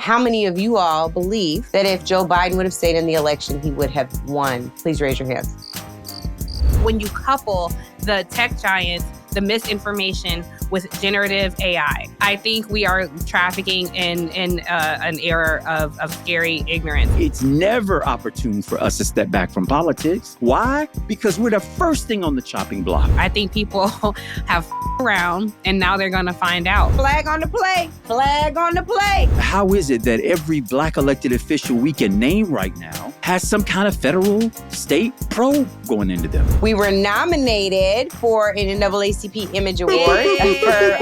How many of you all believe that if Joe Biden would have stayed in the election, he would have won? Please raise your hands. When you couple the tech giants, the misinformation with generative AI, I think we are trafficking in an era of scary ignorance. It's never opportune for us to step back from politics. Why? Because we're the first thing on the chopping block. I think people have around and now they're going to find out. Flag on the play. Flag on the play. How is it that every Black elected official we can name right now has some kind of federal, state probe going into them? We were nominated for an NAACP Image Award for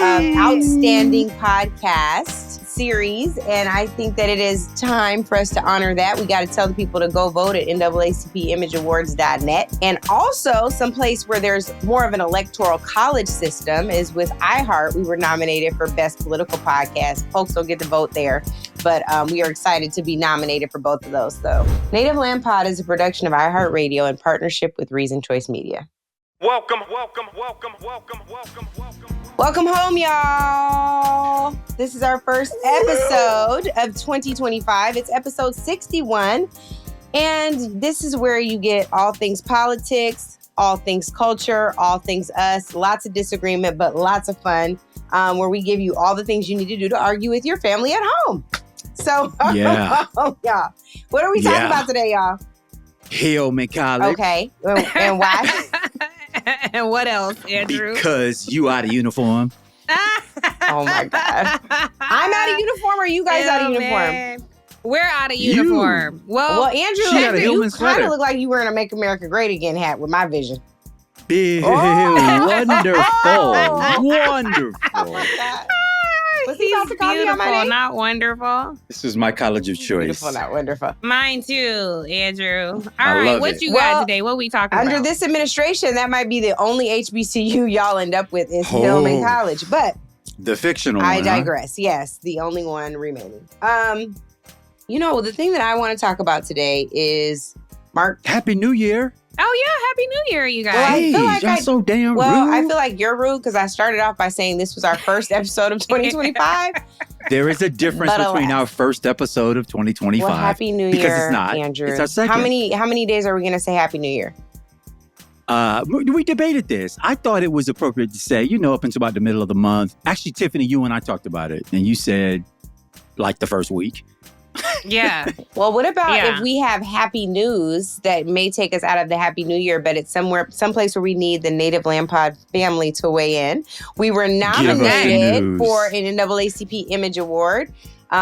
Outstanding Podcast Series, and I think that it is time for us to honor that. We got to tell the people to go vote at NAACPimageawards.net. And also, someplace where there's more of an electoral college system is with iHeart. We were nominated for Best Political Podcast. Folks don't get to vote there, but we are excited to be nominated for both of those, though. Native Land Pod is a production of iHeartRadio in partnership with Reason Choice Media. Welcome home, y'all. This is our first episode of 2025. It's episode 61. And this is where you get all things politics, all things culture, all things us, lots of disagreement, but lots of fun, where we give you all the things you need to do to argue with your family at home. So, yeah. Yeah. What are we talking about today, y'all? Hell, McCollick. Okay. And why? And what else, Andrew? Because you out of uniform. Oh, my God. I'm out of uniform, or you guys out of uniform? Man. We're out of uniform. Well, Andrew, you kind of look like you wearing a Make America Great Again hat with my vision. Wonderful. Wonderful. Oh, my God. Was he's about to call beautiful, me on my name? not wonderful. This is my college of choice. Beautiful, not wonderful. Mine too, Andrew. All I right, love what it. you got today? What we talking Under about? this administration, that might be the only HBCU y'all end up with is Hillman College. But the fictional I one, digress. Yes, the only one remaining. The thing that I want to talk about today is Mark. Happy New Year. Oh, yeah. Happy New Year, you guys. Well, I feel like y'all so damn rude. I feel like you're rude because I started off by saying this was our first episode of 2025. There is a difference between our first episode of 2025. Well, Happy New Year, because it's not. Andrew. It's our second. How many days are we going to say Happy New Year? We debated this. I thought it was appropriate to say, up until about the middle of the month. Actually, Tiffany, you and I talked about it, and you said like the first week. Yeah. Well, what about if we have happy news that may take us out of the Happy New Year, but it's someplace where we need the Native Land Pod family to weigh in? We were nominated for an NAACP Image Award for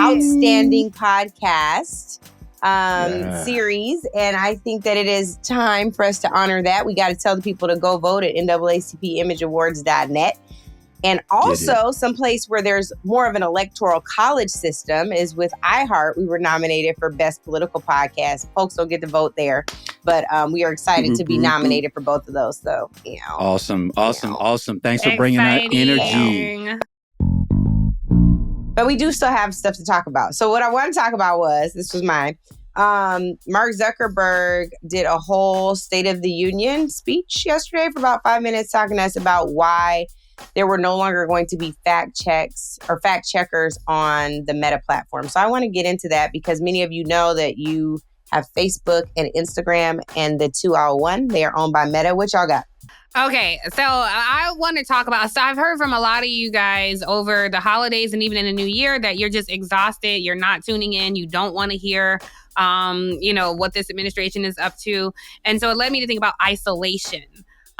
Outstanding Podcast series. And I think that it is time for us to honor that. We got to tell the people to go vote at NAACPimageawards.net. And also, someplace where there's more of an electoral college system is with iHeart. We were nominated for Best Political Podcast. Folks don't get to vote there, but we are excited to be nominated for both of those, though. Awesome. Thanks for bringing that energy. But we do still have stuff to talk about. So what I want to talk about this was mine. Mark Zuckerberg did a whole State of the Union speech yesterday for about 5 minutes talking to us about why there were no longer going to be fact checkers on the Meta platform. So I want to get into that because many of you know that you have Facebook and Instagram, and the two are one. They are owned by Meta. What y'all got? Okay, so I want to talk about, so I've heard from a lot of you guys over the holidays and even in the new year that you're just exhausted. You're not tuning in. You don't want to hear, what this administration is up to. And so it led me to think about isolation.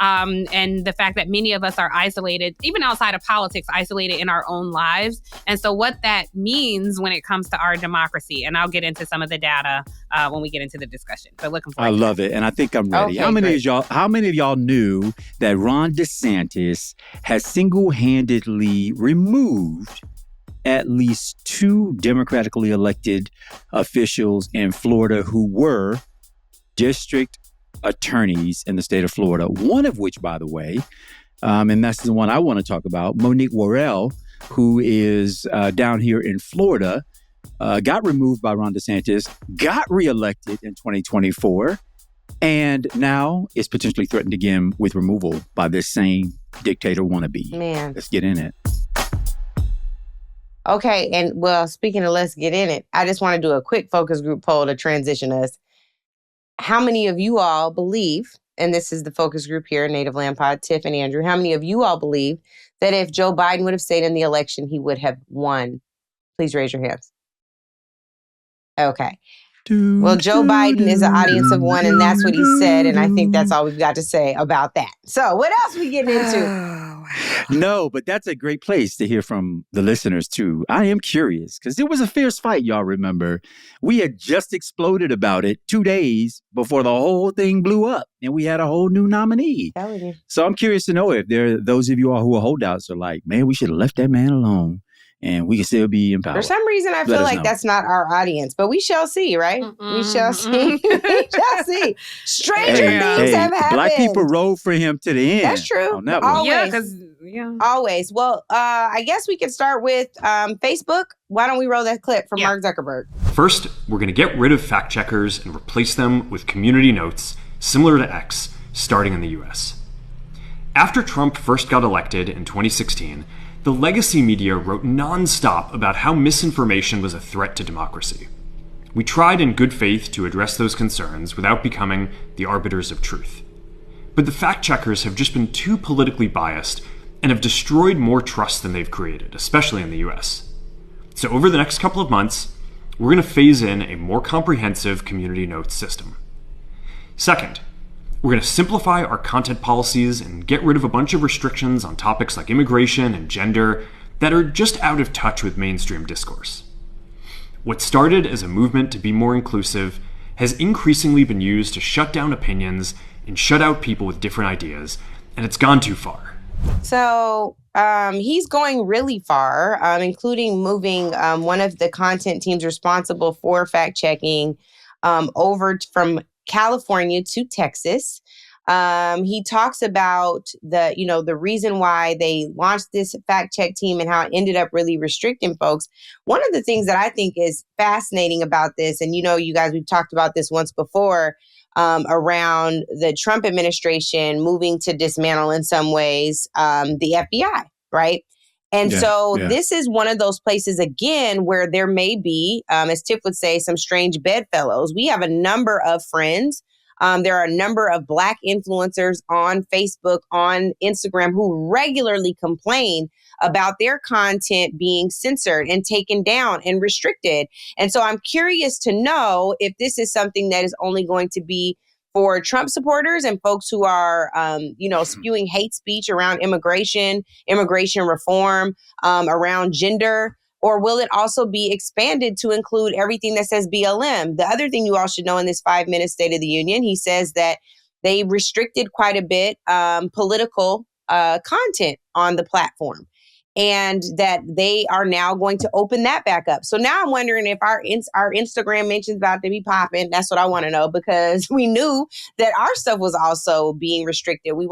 And the fact that many of us are isolated, even outside of politics, isolated in our own lives. And so what that means when it comes to our democracy. And I'll get into some of the data when we get into the discussion. But looking forward I love it. And I think I'm ready. Okay, how many of y'all knew that Ron DeSantis has single-handedly removed at least 2 democratically elected officials in Florida who were district attorneys in the state of Florida, one of which, by the way, and that's the one I want to talk about, Monique Williams, who is down here in Florida, got removed by Ron DeSantis, got reelected in 2024, and now is potentially threatened again with removal by this same dictator wannabe. Man. Let's get in it. Okay, and well, speaking of let's get in it, I just want to do a quick focus group poll to transition us. How many of you all believe, and this is the focus group here, Native Land Pod, Tiff and Andrew, how many of you all believe that if Joe Biden would have stayed in the election, he would have won? Please raise your hands. Okay. Well, Joe Biden is an audience of one, and that's what he said. And I think that's all we've got to say about that. So what else we getting into? No, but that's a great place to hear from the listeners, too. I am curious because it was a fierce fight, y'all remember. We had just exploded about it 2 days before the whole thing blew up, and we had a whole new nominee. So I'm curious to know if there are those of you all who are holdouts are like, man, we should have left that man alone. And we can still be in power. For some reason, I feel like that's not our audience, but we shall see, right? We shall see. We shall see. Stranger things have happened. Black people rode for him to the end. That's true. On that Always. Always. Well, I guess we can start with Facebook. Why don't we roll that clip from Mark Zuckerberg? First, we're going to get rid of fact checkers and replace them with community notes, similar to X, starting in the US. After Trump first got elected in 2016, the legacy media wrote nonstop about how misinformation was a threat to democracy. We tried in good faith to address those concerns without becoming the arbiters of truth. But the fact checkers have just been too politically biased and have destroyed more trust than they've created, especially in the US. So over the next couple of months, we're going to phase in a more comprehensive community notes system. Second, we're going to simplify our content policies and get rid of a bunch of restrictions on topics like immigration and gender that are just out of touch with mainstream discourse. What started as a movement to be more inclusive has increasingly been used to shut down opinions and shut out people with different ideas, and it's gone too far. So he's going really far, including moving one of the content teams responsible for fact-checking over from California to Texas. He talks about the reason why they launched this fact check team and how it ended up really restricting folks. One of the things that I think is fascinating about this, and you guys, we've talked about this once before, around the Trump administration moving to dismantle in some ways the FBI, right? And this is one of those places, again, where there may be, as Tiff would say, some strange bedfellows. We have a number of friends. There are a number of Black influencers on Facebook, on Instagram, who regularly complain about their content being censored and taken down and restricted. And so I'm curious to know if this is something that is only going to be for Trump supporters and folks who are, spewing hate speech around immigration reform, around gender, or will it also be expanded to include everything that says BLM? The other thing you all should know in this 5-minute State of the Union, he says that they restricted quite a bit political content on the platform, and that they are now going to open that back up. So now I'm wondering if our Instagram mentions about to be popping. That's what I want to know, because we knew that our stuff was also being restricted. We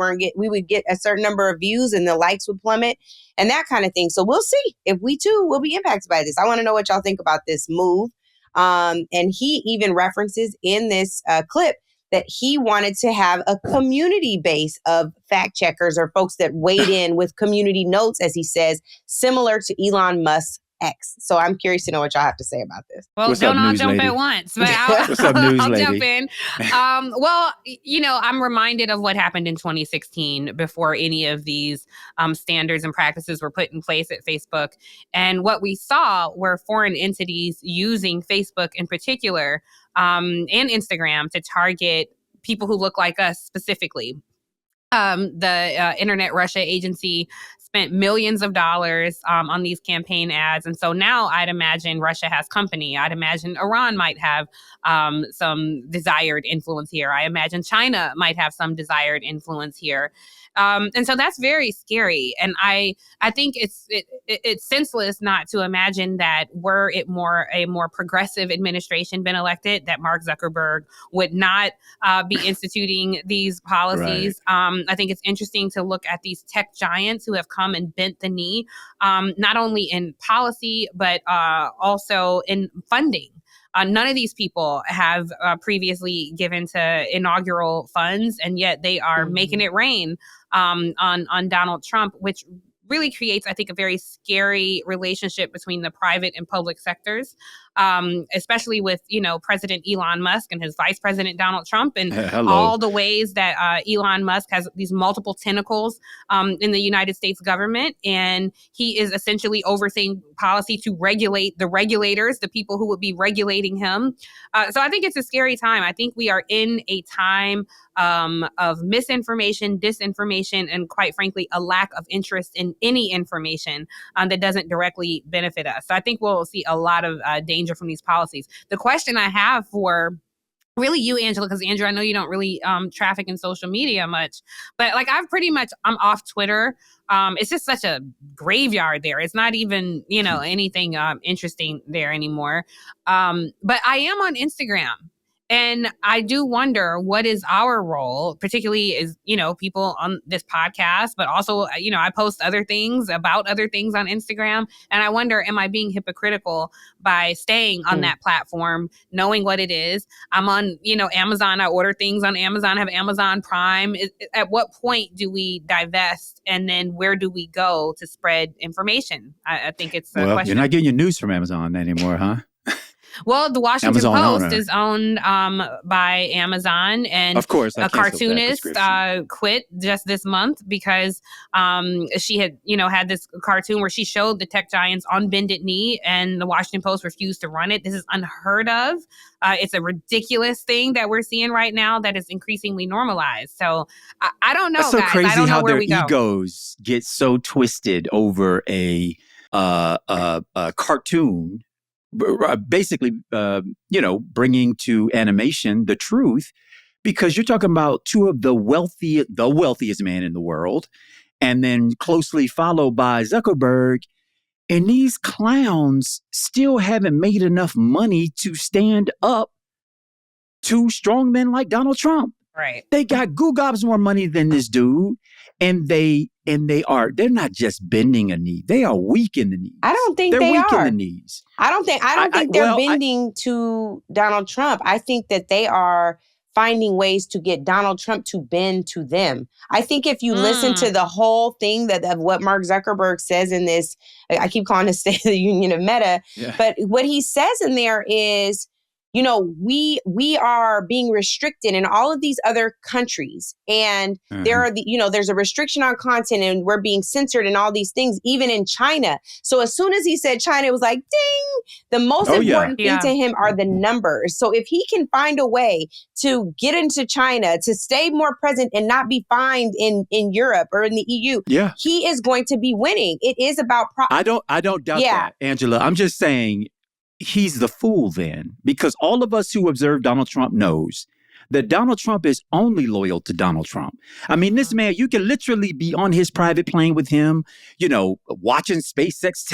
would get a certain number of views and the likes would plummet and that kind of thing. So we'll see if we too will be impacted by this. I want to know what y'all think about this move. And he even references in this clip that he wanted to have a community base of fact checkers or folks that weighed in with community notes, as he says, similar to Elon Musk's X. So I'm curious to know what y'all have to say about this. Well, What's don't up, all news jump lady? at once, but I'll jump in. I'm reminded of what happened in 2016 before any of these standards and practices were put in place at Facebook. And what we saw were foreign entities using Facebook in particular and Instagram to target people who look like us specifically. The Internet Russia agency spent millions of dollars on these campaign ads. And so now I'd imagine Russia has company. I'd imagine Iran might have some desired influence here. I imagine China might have some desired influence here. And so that's very scary. And I think it's senseless not to imagine that were it a more progressive administration been elected, that Mark Zuckerberg would not be instituting these policies. Right. I think it's interesting to look at these tech giants who have come and bent the knee, not only in policy, but also in funding. None of these people have previously given to inaugural funds, and yet they are making it rain on Donald Trump, which really creates, I think, a very scary relationship between the private and public sectors, especially with, President Elon Musk and his vice president, Donald Trump, and all the ways that Elon Musk has these multiple tentacles in the United States government. And he is essentially overseeing policy to regulate the regulators, the people who would be regulating him. So I think it's a scary time. I think we are in a time of misinformation, disinformation, and quite frankly, a lack of interest in any information that doesn't directly benefit us. So I think we'll see a lot of danger from these policies. The question I have for really you, Angela, because Andrew, I know you don't really traffic in social media much, but like I'm off Twitter. It's just such a graveyard there. It's not even, anything interesting there anymore. But I am on Instagram. And I do wonder, what is our role, particularly as, people on this podcast, but also, I post other things about other things on Instagram. And I wonder, am I being hypocritical by staying on that platform, knowing what it is? I'm on, Amazon. I order things on Amazon, have Amazon Prime. At what point do we divest? And then where do we go to spread information? I think it's a question. You're not getting your news from Amazon anymore, huh? Well, the Washington Post is owned by Amazon, and of course, a cartoonist quit just this month because she had, had this cartoon where she showed the tech giants on bended knee, and the Washington Post refused to run it. This is unheard of. It's a ridiculous thing that we're seeing right now that is increasingly normalized. So I don't know, That's so guys. crazy I don't know how where their we go. egos get so twisted over a cartoon. Basically, bringing to animation the truth, because you're talking about two of the wealthiest man in the world, and then closely followed by Zuckerberg. And these clowns still haven't made enough money to stand up to strong men like Donald Trump. Right. They got goo gobs more money than this dude. And they're not just bending a knee. They are weak in the knees. I don't think they're they weak are. in the knees. I don't think they're bending to Donald Trump. I think that they are finding ways to get Donald Trump to bend to them. I think if you listen to the whole thing of what Mark Zuckerberg says in this, I keep calling it State of the Union of Meta, but what he says in there is, we are being restricted in all of these other countries, and there are there's a restriction on content, and we're being censored and all these things, even in China. So as soon as he said China, it was like, ding, the most important thing to him are the numbers. So if he can find a way to get into China, to stay more present and not be fined in Europe or in the EU, he is going to be winning. It is about I don't doubt that, Angela. I'm just saying, he's the fool then, because all of us who observe Donald Trump knows that Donald Trump is only loyal to Donald Trump. I mean, this man, you can literally be on his private plane with him, watching SpaceX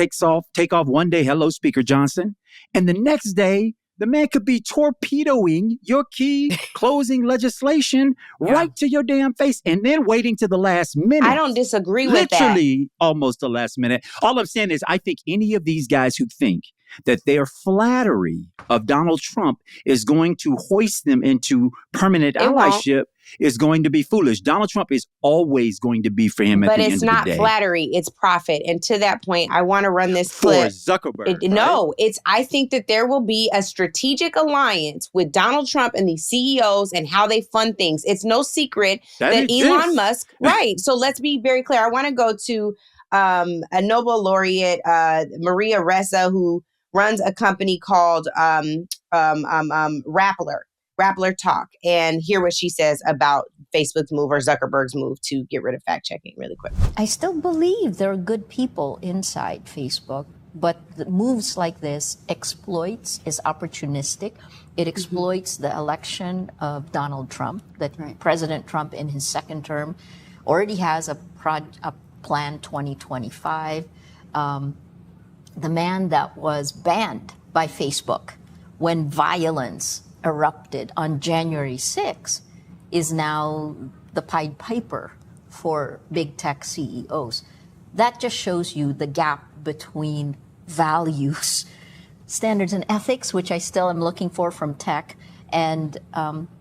take off one day, hello, Speaker Johnson. And the next day, the man could be torpedoing your key closing legislation right to your damn face, and then waiting to the last minute. I don't disagree with that. Literally almost the last minute. All I'm saying is, I think any of these guys who think that their flattery of Donald Trump is going to hoist them into permanent allyship is going to be foolish. Donald Trump is always going to be for him at the end of the day. But it's not flattery, it's profit. And to that point, I want to run this clip. For Zuckerberg, No, I think that there will be a strategic alliance with Donald Trump and the CEOs and how they fund things. It's no secret that Elon Musk, right. So let's be very clear. I want to go to a Nobel laureate, Maria Ressa, who runs a company called Rappler Talk, and hear what she says about Facebook's move or Zuckerberg's move to get rid of fact checking really quick. I still believe there are good people inside Facebook, but the moves like this is opportunistic. It exploits the election of Donald Trump, that President Trump in his second term already has a plan 2025. The man that was banned by Facebook when violence erupted on January 6th is now the Pied Piper for big tech CEOs. That just shows you the gap between values, standards and ethics, which I still am looking for from tech, and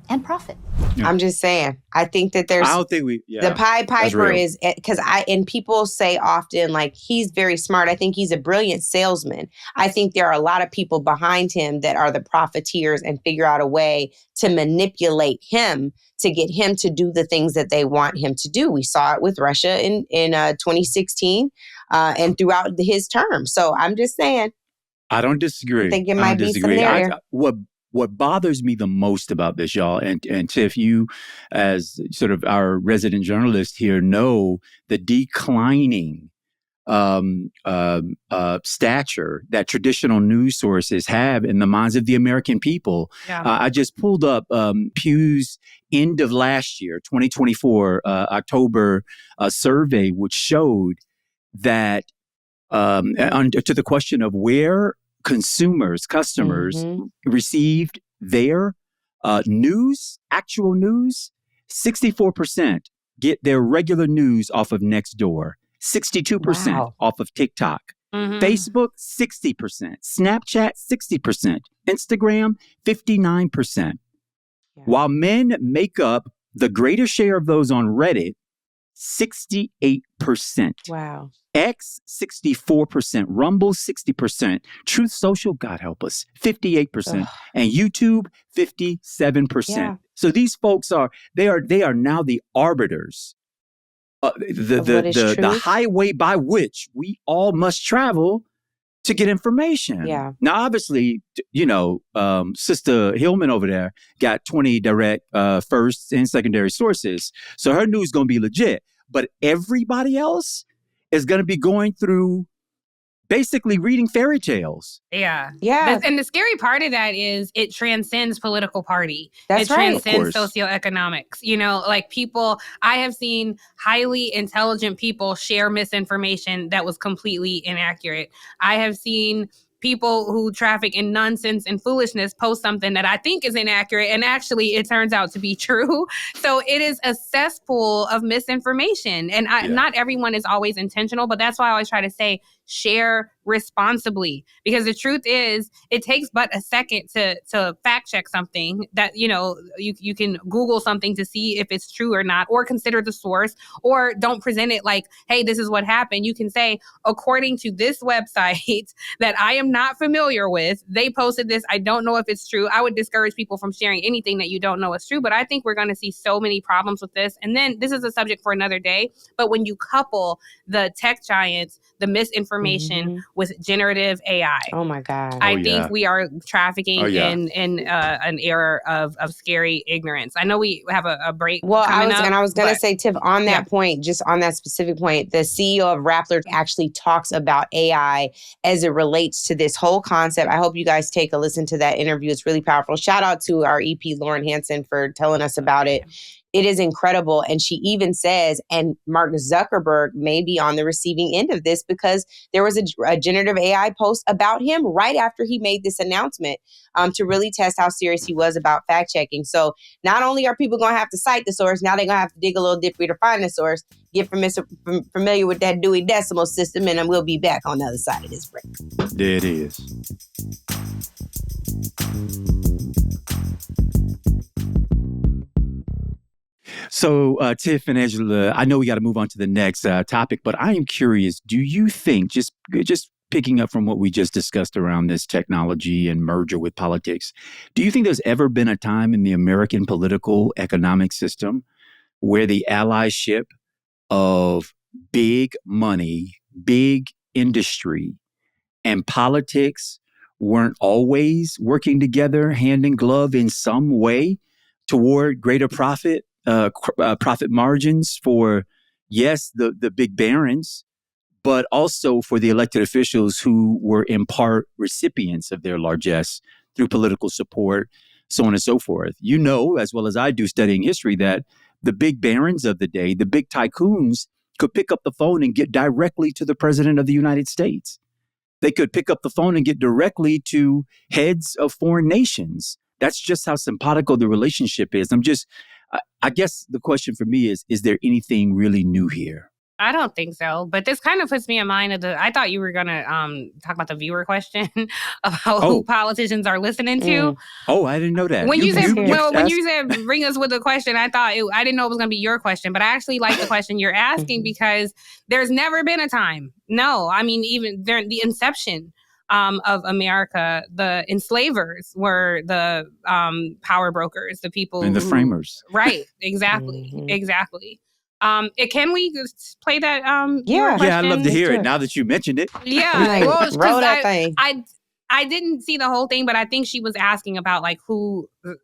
and profit. Yeah. I'm just saying. I think that there's I don't think the Pied Piper real. is because and people say often like he's very smart. I think he's a brilliant salesman. I think there are a lot of people behind him that are the profiteers and figure out a way to manipulate him to get him to do the things that they want him to do. We saw it with Russia in 2016 and throughout his term. So I'm just saying. I don't disagree. I think it might be some there. What bothers me the most about this, y'all, and Tiff, you as sort of our resident journalist here know the declining stature that traditional news sources have in the minds of the American people. Yeah. I just pulled up Pew's end of last year, 2024, October survey, which showed that to the question of where customers received their actual news, 64% get their regular news off of Nextdoor, 62% off of TikTok, Facebook, 60%, Snapchat, 60%, Instagram, 59%. Yeah. While men make up the greater share of those on Reddit, 68%. Wow. X, 64%. Rumble, 60%. Truth Social, God help us, 58%. And YouTube, 57%. Yeah. So these folks are now the arbiters, the highway by which we all must travel to get information. Yeah. Now, obviously, Sister Hillman over there got 20 direct first and secondary sources. So her news is going to be legit. But everybody else is going to be going through basically reading fairy tales. Yeah. Yeah. And the scary part of that is it transcends political party. That's right. It transcends socioeconomics. You know, like I have seen highly intelligent people share misinformation that was completely inaccurate. I have seen people who traffic in nonsense and foolishness post something that I think is inaccurate, and actually it turns out to be true. So it is a cesspool of misinformation. And not everyone is always intentional, but that's why I always try to say, share responsibly, because the truth is it takes but a second to fact check something that, you can Google something to see if it's true or not, or consider the source, or don't present it like, hey, this is what happened. You can say, according to this website that I am not familiar with, they posted this. I don't know if it's true. I would discourage people from sharing anything that you don't know is true, but I think we're going to see so many problems with this. And then this is a subject for another day, but when you couple the tech giants, the misinformation with generative AI. Oh my God. I think we are trafficking in an era of scary ignorance. I know we have a break. Well, I was going to say, Tiff, on that point, just on that specific point, the CEO of Rappler actually talks about AI as it relates to this whole concept. I hope you guys take a listen to that interview. It's really powerful. Shout out to our EP, Lauren Hansen, for telling us about it. It is incredible. And she even says, and Mark Zuckerberg may be on the receiving end of this, because there was a generative AI post about him right after he made this announcement to really test how serious he was about fact checking. So not only are people going to have to cite the source, now they're going to have to dig a little deeper to find the source, get familiar with that Dewey Decimal System, and then we'll be back on the other side of this break. There it is. So, Tiff and Angela, I know we got to move on to the next topic, but I am curious, do you think, just picking up from what we just discussed around this technology and merger with politics, do you think there's ever been a time in the American political economic system where the allyship of big money, big industry, and politics weren't always working together hand in glove in some way toward greater profit margins for, yes, the big barons, but also for the elected officials who were in part recipients of their largesse through political support, so on and so forth. You know, as well as I do studying history, that the big barons of the day, the big tycoons, could pick up the phone and get directly to the president of the United States. They could pick up the phone and get directly to heads of foreign nations. That's just how simpatico the relationship is. I guess the question for me is there anything really new here? I don't think so, but this kind of puts me in mind of I thought you were gonna talk about the viewer question about who politicians are listening to. Oh, I didn't know that. When you said bring us with a question, I didn't know it was gonna be your question, but I actually like the question you're asking because there's never been a time. No, I mean even during the inception of America, the enslavers were the power brokers, the people and the framers. Right? Exactly, exactly. Can we play that? Yeah, question? I'd love to hear it now that you mentioned it. Yeah, well, roll that thing. I didn't see the whole thing, but I think she was asking about like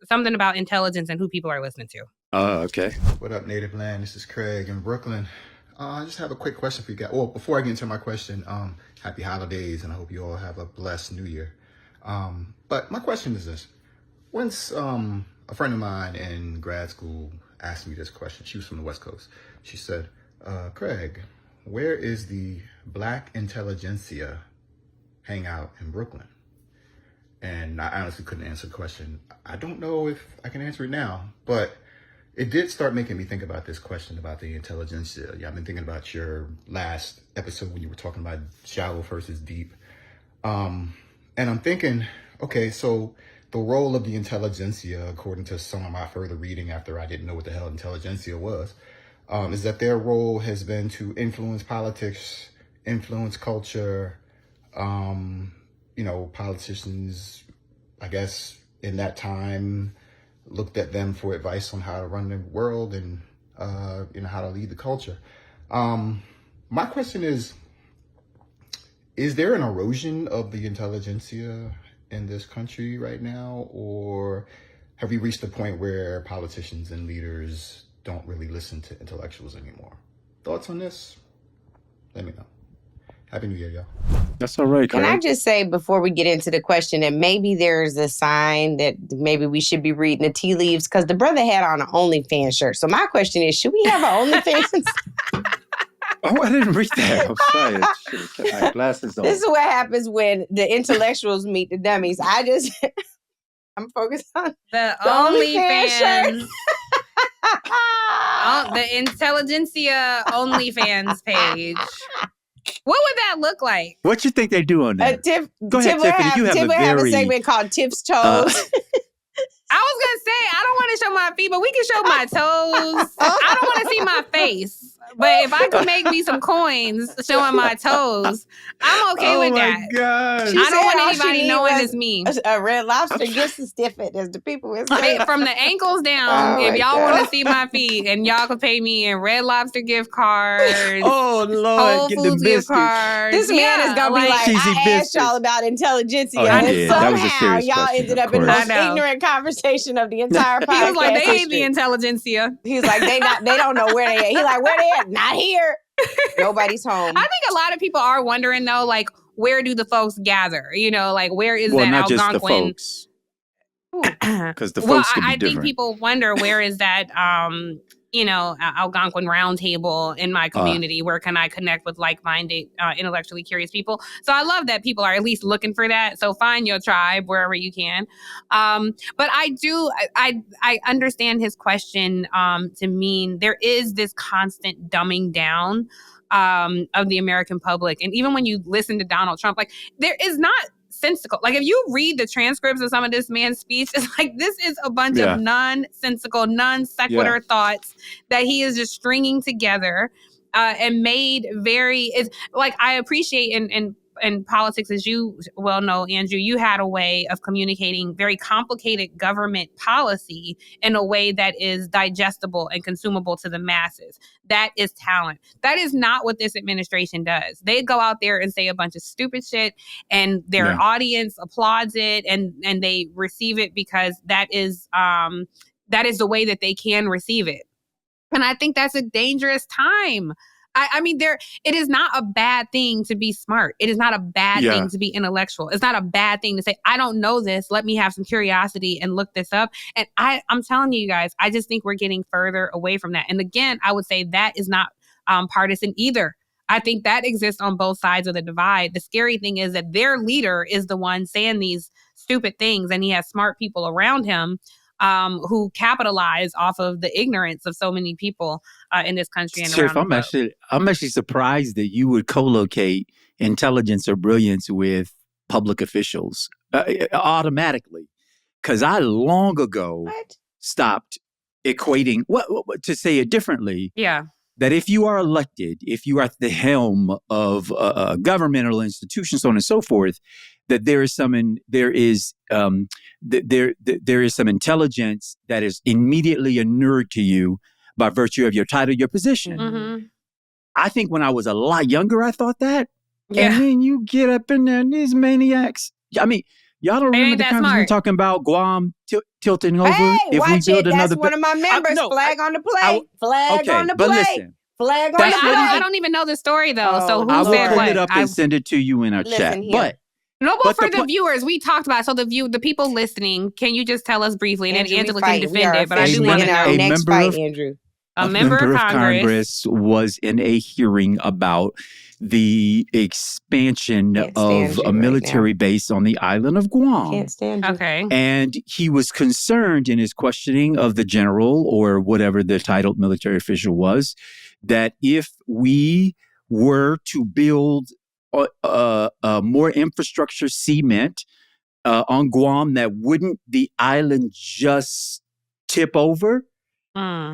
something about intelligence and who people are listening to. Oh, okay. What up, Native Land? This is Craig in Brooklyn. I just have a quick question for you guys. Well, before I get into my question, happy holidays, and I hope you all have a blessed New Year. But my question is this: once a friend of mine in grad school asked me this question. She was from the West Coast. She said, Craig, where is the Black Intelligentsia hang out in Brooklyn? And I honestly couldn't answer the question. I don't know if I can answer it now, but it did start making me think about this question about the intelligentsia. Yeah, I've been thinking about your last episode when you were talking about shallow versus deep. And I'm thinking, okay, so the role of the intelligentsia, according to some of my further reading after I didn't know what the hell intelligentsia was, is that their role has been to influence politics, influence culture. Politicians, I guess, in that time looked at them for advice on how to run the world and, how to lead the culture. My question is there an erosion of the intelligentsia in this country right now, or have we reached a point where politicians and leaders don't really listen to intellectuals anymore? Thoughts on this? Let me know. Happy New Year, y'all. That's all right, Craig. Can I just say before we get into the question that maybe there's a sign that maybe we should be reading the tea leaves, because the brother had on an OnlyFans shirt. So my question is, should we have an OnlyFans? Oh, I didn't read that. I'm sorry. I should have kept my glasses on. This is what happens when the intellectuals meet the dummies. I'm focused on the OnlyFans. The Intelligentsia OnlyFans page. What would that look like? What you think they do on that? Go ahead, Tiff Tiffany. You have a segment called Tiff's Toes. I was going to say, I don't want to show my feet, but we can show my toes. I don't want to see my face. But if I can make me some coins showing my toes, I'm okay with that. Oh, my God. I don't want anybody knowing it's me. A Red Lobster gift certificate, as the people would say. From the ankles down, if y'all want to see my feet, and y'all can pay me in Red Lobster gift cards. Oh, Lord. Whole Foods gift cards. This man is going to be like, I asked y'all about intelligentsia. And somehow y'all ended up in the most ignorant conversation of the entire podcast. He was like, they hate the intelligentsia. He was like, they don't know where they at. He like, where they at? Not here. Nobody's home. I think a lot of people are wondering though, like, where do the folks gather? Like, where is that not Algonquin? Just the folks. Because the folks could be different. I think people wonder, where is that Algonquin roundtable in my community? Where can I connect with like-minded, intellectually curious people? So I love that people are at least looking for that. So find your tribe wherever you can. But I understand his question to mean there is this constant dumbing down of the American public. And even when you listen to Donald Trump, like, there is not sensical. Like, if you read the transcripts of some of this man's speech, it's like, this is a bunch of nonsensical, non-sequitur thoughts that he is just stringing together and made I appreciate in politics, as you well know, Andrew, you had a way of communicating very complicated government policy in a way that is digestible and consumable to the masses. That is talent. That is not what this administration does. They go out there and say a bunch of stupid shit, and their audience applauds it, and they receive it because that is the way that they can receive it. And I think that's a dangerous time. I mean, it is not a bad thing to be smart. It is not a bad thing to be intellectual. It's not a bad thing to say, I don't know this. Let me have some curiosity and look this up. And I'm telling you guys, I just think we're getting further away from that. And again, I would say that is not partisan either. I think that exists on both sides of the divide. The scary thing is that their leader is the one saying these stupid things, and he has smart people around him who capitalize off of the ignorance of so many people in this country and around the globe. I'm actually surprised that you would co-locate intelligence or brilliance with public officials automatically, because I long ago stopped equating. What to say it differently? Yeah. That if you are elected, if you are at the helm of a governmental institution, so on and so forth, that there is some intelligence that is immediately inured to you by virtue of your title, your position. Mm-hmm. I think when I was a lot younger, I thought that. Yeah. And then you get up in there and these maniacs. I mean, y'all don't remember the conversation talking about Guam tilting over? Hey, if watch we build it. That's another one of my members. Flag on the play. Flag on the play. But listen. Flag on the play. I don't even know the story, though. So who I will said pull what? it up and send it to you in our chat. Here. But for the viewers, we talked about, so the people listening, can you just tell us briefly? And then Angela can defend it, but I do want to know. Next fight, Andrew. A member of Congress was in a hearing about the expansion of a military base on the island of Guam. Can't stand you. Okay. And he was concerned in his questioning of the general or whatever the titled military official was, that if we were to build more infrastructure cement on Guam, that wouldn't the island just tip over? At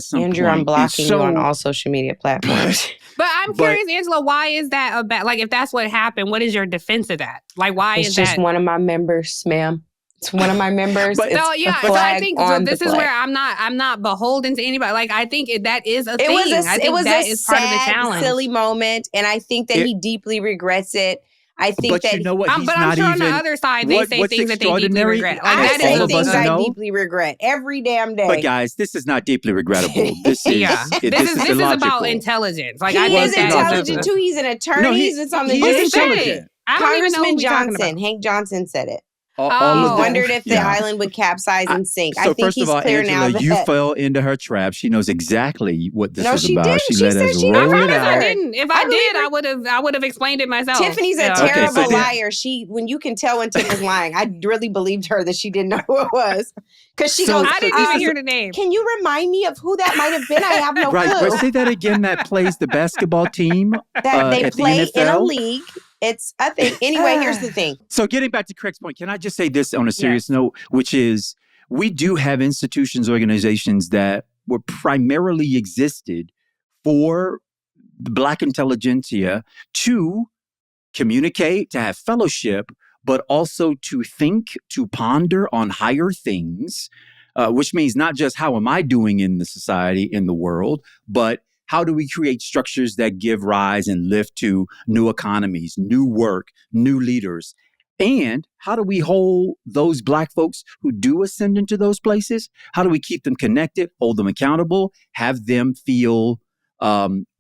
some Andrew, point. I'm blocking you on all social media platforms. But I'm curious, Angela, why is that about? Like, if that's what happened, what is your defense of that? Like, why is that? It's just one of my members, ma'am. It's one of my members. So I think this is where I'm not beholden to anybody. Like, I think that is a thing. It was that a is part of the sad, challenge. silly moment, and I think that he deeply regrets it. I think but that you know what? but I'm sure on the other side they say things that they deeply regret. Like, I say things I deeply regret every damn day. But guys, this is not deeply regrettable. This is this is about intelligence. Like, he is intelligent too. He's an attorney. He's on the intelligent. Congressman Johnson, Hank Johnson said it. Wondered if the island would capsize and sink. I think he's clear now. You fell into her trap. She knows exactly what this is about. Didn't. She let us roll it out. I didn't. If I did, I would have explained it myself. Tiffany's a terrible liar. When you can tell when Tiff is lying. I really believed her that she didn't know who it was. Because she goes, I didn't even hear the name. Can you remind me of who that might have been? I have no clue. Right. Say that again. That plays the basketball team. That they play in a league. It's a thing. Anyway, here's the thing. So getting back to Craig's point, can I just say this on a serious note, which is we do have institutions, organizations that were primarily existed for the Black intelligentsia to communicate, to have fellowship, but also to think, to ponder on higher things, which means not just how am I doing in the society, in the world, but how do we create structures that give rise and lift to new economies, new work, new leaders? And how do we hold those Black folks who do ascend into those places? How do we keep them connected, hold them accountable, have them feel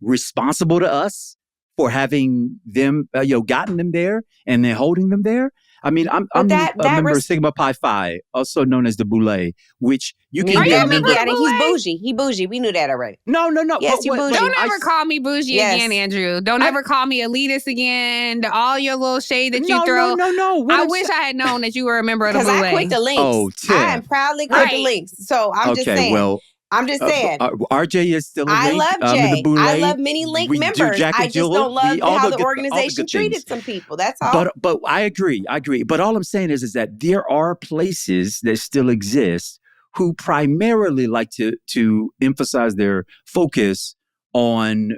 responsible to us for having them, gotten them there and then holding them there? I mean, I'm a member of Sigma Pi Phi, also known as the Boule, which you can be a member. He's bougie. He bougie. We knew that already. No. Yes, you bougie. Don't ever call me bougie again, Andrew. Don't ever call me elitist again. All your little shade that you throw. No. I wish I had known that you were a member of the Boule. Because I quit the links. Oh, Tiff. I am proudly quit the links. So I'm just saying. Well, I'm just saying. RJ is still a link. I love Jay. I love many link members. I just don't love how the organization treated some people. That's all. But I agree. But all I'm saying is that there are places that still exist who primarily like to emphasize their focus on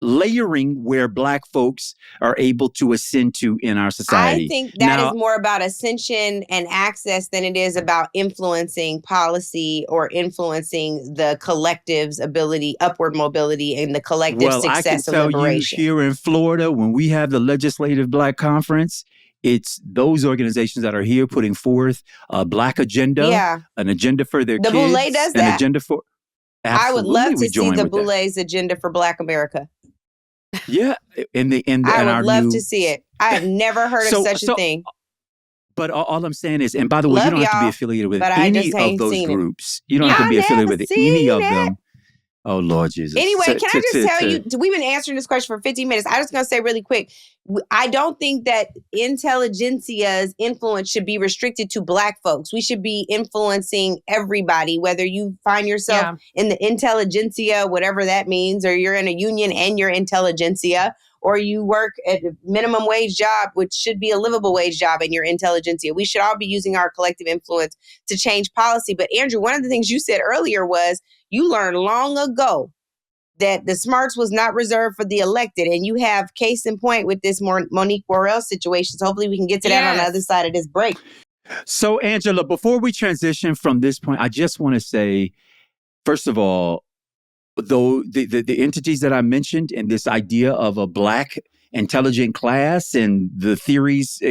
layering where Black folks are able to ascend to in our society. I think that is more about ascension and access than it is about influencing policy or influencing the collective's ability, upward mobility, and the collective success of liberation. Well, I can tell you here in Florida, when we have the Legislative Black Conference, it's those organizations that are here putting forth a Black agenda, an agenda for their kids. The Boule does that. An agenda for... Absolutely, I would love to see the Boule's agenda for Black America. Yeah, I would love to see it. I have never heard of such a thing. But all I'm saying is, and by the way, you don't have to be affiliated with any of those groups. You don't have to be affiliated with any of them. Oh, Lord Jesus. Anyway, can I just tell you, we've been answering this question for 15 minutes. I'm just going to say really quick, I don't think that intelligentsia's influence should be restricted to Black folks. We should be influencing everybody, whether you find yourself in the intelligentsia, whatever that means, or you're in a union and you're intelligentsia, or you work at a minimum wage job, which should be a livable wage job, and you're intelligentsia. We should all be using our collective influence to change policy. But Andrew, one of the things you said earlier was you learned long ago that the smarts was not reserved for the elected. And you have case in point with this Monique Williams situation. So hopefully we can get to that on the other side of this break. So, Angela, before we transition from this point, I just want to say, first of all, though the entities that I mentioned and this idea of a Black intelligent class and the theories,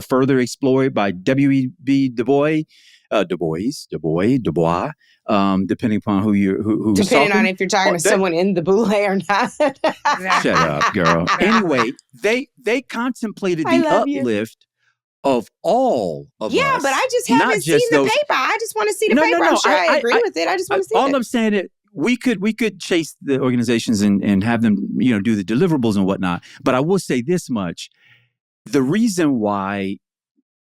further explored by W.E.B. Du Bois, depending upon who's depending talking. on if you're talking to someone in the boule or not. Shut up, girl. Anyway, they contemplated the uplift of all of us. Yeah, but I just haven't seen the paper. I just want to see the paper. No. I'm sure I agree with it. I just want to see it. All I'm saying is we could chase the organizations and have them, do the deliverables and whatnot. But I will say this much. The reason why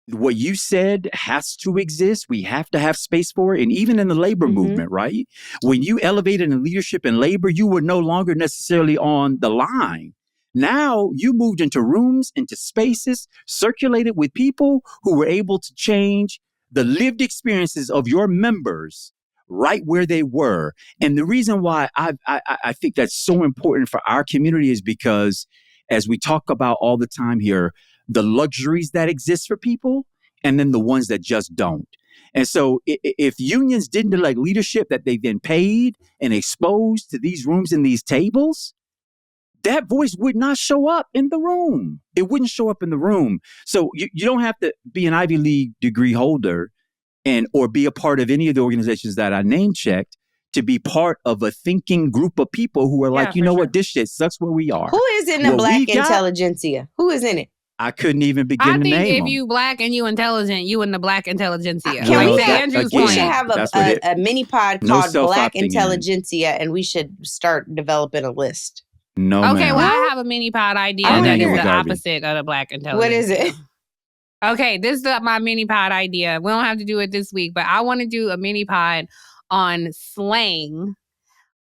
what you said has to exist, we have to have space for it. And even in the labor movement, right? When you elevated in leadership and labor, you were no longer necessarily on the line. Now you moved into rooms, into spaces, circulated with people who were able to change the lived experiences of your members right where they were. And the reason why I think that's so important for our community is because, as we talk about all the time here, the luxuries that exist for people and then the ones that just don't. And so if unions didn't elect leadership that they then paid and exposed to these rooms and these tables, that voice would not show up in the room. It wouldn't show up in the room. So you don't have to be an Ivy League degree holder or be a part of any of the organizations that I name checked to be part of a thinking group of people who are like, what, this shit sucks where we are. Who is in the Black Intelligentsia? Who is in it? I couldn't even begin to name them. I think if you Black and you intelligent, you in the Black Intelligentsia. Can we have, Andrew's we should have a mini pod called Black Intelligentsia, and we should start developing a list. No, okay, well, I have a mini pod idea that is the opposite of the Black Intelligentsia. What is it? Okay, this is my mini pod idea. We don't have to do it this week, but I want to do a mini pod on slang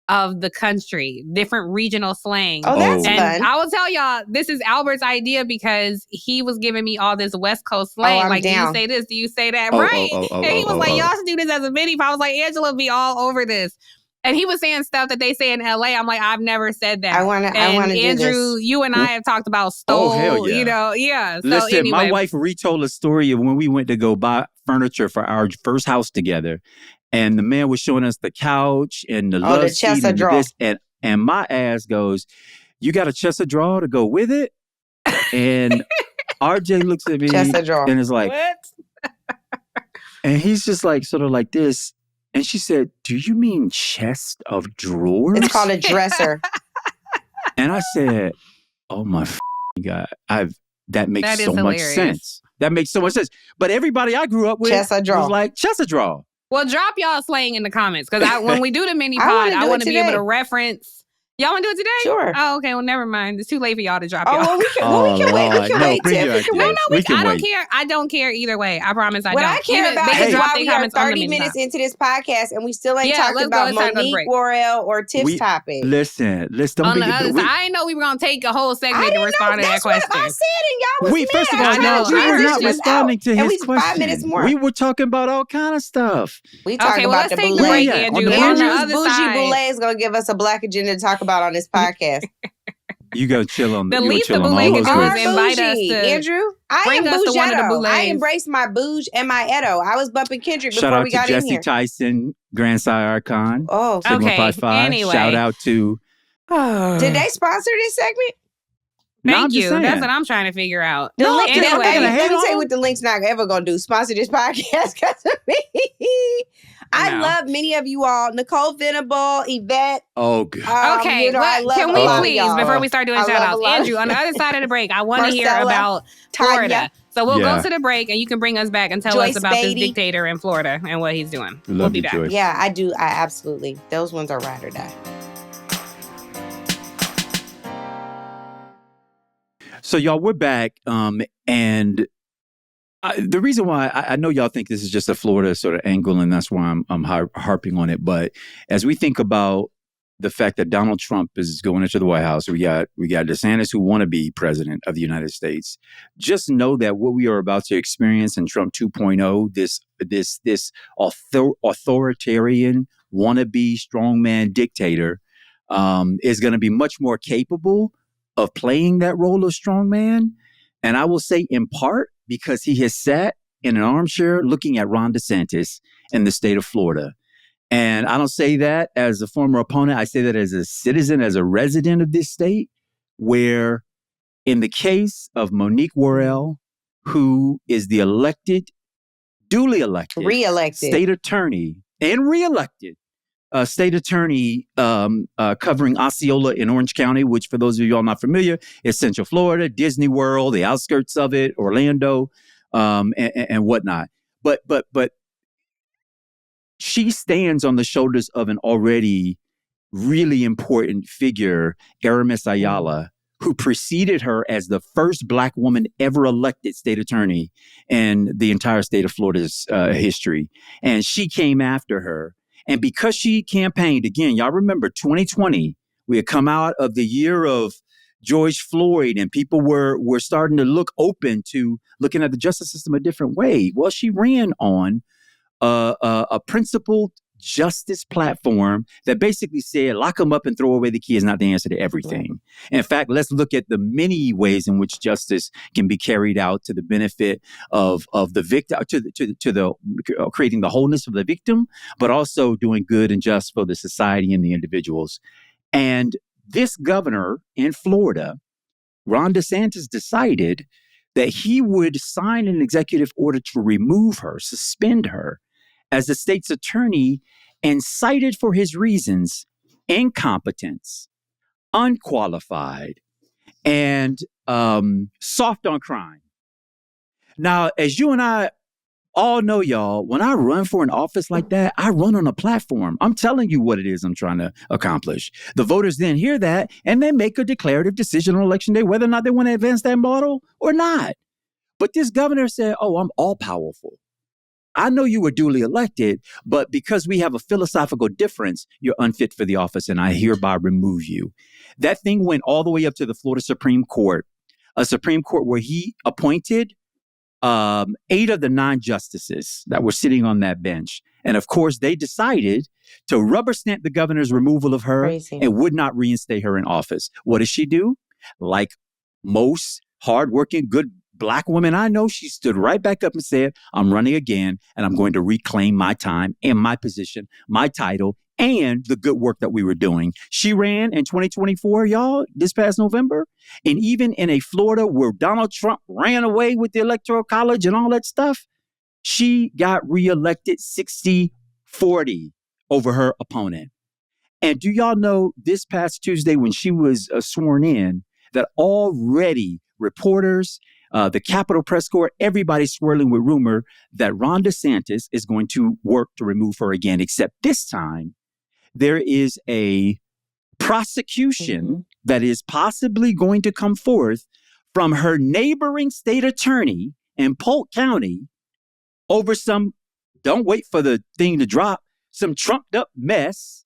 of the country, different regional slang. Oh, that's and fun. I will tell y'all, this is Albert's idea because he was giving me all this West Coast slang. I'm down. Do you say this? Do you say that? Right. And he was like, y'all should do this as a mini pod. I was like, Angela be all over this. And he was saying stuff that they say in LA. I'm like, I've never said that. I want to do this. Andrew, you and I have talked about stole, hell yeah. So listen, anyway. My wife retold a story of when we went to go buy furniture for our first house together. And the man was showing us the couch and the love seat and this. And my ass goes, you got a chest of drawer to go with it? And RJ looks at me and is like, what? And he's just like, sort of like this. And she said, do you mean chest of drawers? It's called a dresser. And I said, oh my God, that makes so much sense. That makes so much sense. But everybody I grew up with was like, chest of drawer. Well, drop y'all slang in the comments because when we do the mini pod, I want to be able to reference. Y'all want to do it today? Sure. Oh, okay. Well, never mind. It's too late for y'all to drop y'all. Well, we can wait. We can wait, Tiff. I don't care. I don't care either way. I promise I don't. What I care about is why we are 30 minutes into this podcast and we still ain't talking about Monique Williams or Tiff's topic. Listen. On the other side, I didn't know we were going to take a whole segment to respond to that question. That's what I said, and y'all was first of all, we were not responding to his question. 5 minutes more. We were talking about all kind of stuff. We talking about the boule. Andrew's bougie boule is going to give us a Black agenda to talk about on this podcast. You go chill on the least the boule can do is invite us to Andrew. I am bougetto. I embrace my bouge and my Edo. I was bumping Kendrick before we got in here. Shout out to Jesse Tyson, Grand Sire Archon. Oh, okay. 5. Anyway. Shout out to. Did they sponsor this segment? Thank you. That's what I'm trying to figure out. Let me tell you what the link's not ever going to do. Sponsor this podcast because of me. I love many of you all. Nicole Venable, Yvette. Oh, God. Okay. Can we please, before we start doing shout-outs, Andrew, on the other side of the break, I want to hear about Florida. So we'll go to the break and you can bring us back and tell us about this dictator in Florida and what he's doing. We'll be back. Joyce. Yeah, I do. I absolutely. Those ones are ride or die. So y'all, we're back. And the reason why I know y'all think this is just a Florida sort of angle, and that's why I'm harping on it. But as we think about the fact that Donald Trump is going into the White House, we got DeSantis who want to be president of the United States. Just know that what we are about to experience in Trump 2.0, this authoritarian wannabe strongman dictator, is going to be much more capable of playing that role of strongman. And I will say in part because he has sat in an armchair looking at Ron DeSantis in the state of Florida. And I don't say that as a former opponent. I say that as a citizen, as a resident of this state, where in the case of Monique Williams, who is the duly elected Reelected state attorney and reelected state attorney covering Osceola in Orange County, which for those of you all not familiar, is Central Florida, Disney World, the outskirts of it, Orlando, and whatnot. But she stands on the shoulders of an already really important figure, Aramis Ayala, who preceded her as the first Black woman ever elected state attorney in the entire state of Florida's history. And she came after her. And because she campaigned, again, y'all remember 2020, we had come out of the year of George Floyd and people were starting to look open to looking at the justice system a different way. Well, she ran on a principled justice platform that basically said, lock them up and throw away the key is not the answer to everything. In fact, let's look at the many ways in which justice can be carried out to the benefit of the victim, to the creating the wholeness of the victim, but also doing good and just for the society and the individuals. And this governor in Florida, Ron DeSantis, decided that he would sign an executive order to remove her, suspend her as the state's attorney, and cited for his reasons incompetence, unqualified, and soft on crime. Now, as you and I all know, y'all, when I run for an office like that, I run on a platform. I'm telling you what it is I'm trying to accomplish. The voters then hear that and they make a declarative decision on election day whether or not they want to advance that model or not. But this governor said, oh, I'm all powerful. I know you were duly elected, but because we have a philosophical difference, you're unfit for the office and I hereby remove you. That thing went all the way up to the Florida Supreme Court, a Supreme Court where he appointed 8 of the 9 justices that were sitting on that bench. And of course, they decided to rubber stamp the governor's removal of her and would not reinstate her in office. What does she do? Like most hardworking, good Black woman I know, she stood right back up and said, I'm running again and I'm going to reclaim my time and my position, my title, and the good work that we were doing. She ran in 2024, y'all, this past November. And even in a Florida where Donald Trump ran away with the Electoral College and all that stuff, she got reelected 60-40 over her opponent. And do y'all know this past Tuesday when she was sworn in that already reporters, the Capitol Press Corps, everybody's swirling with rumor that Ron DeSantis is going to work to remove her again, except this time there is a prosecution that is possibly going to come forth from her neighboring state attorney in Polk County over some, don't wait for the thing to drop, some trumped up mess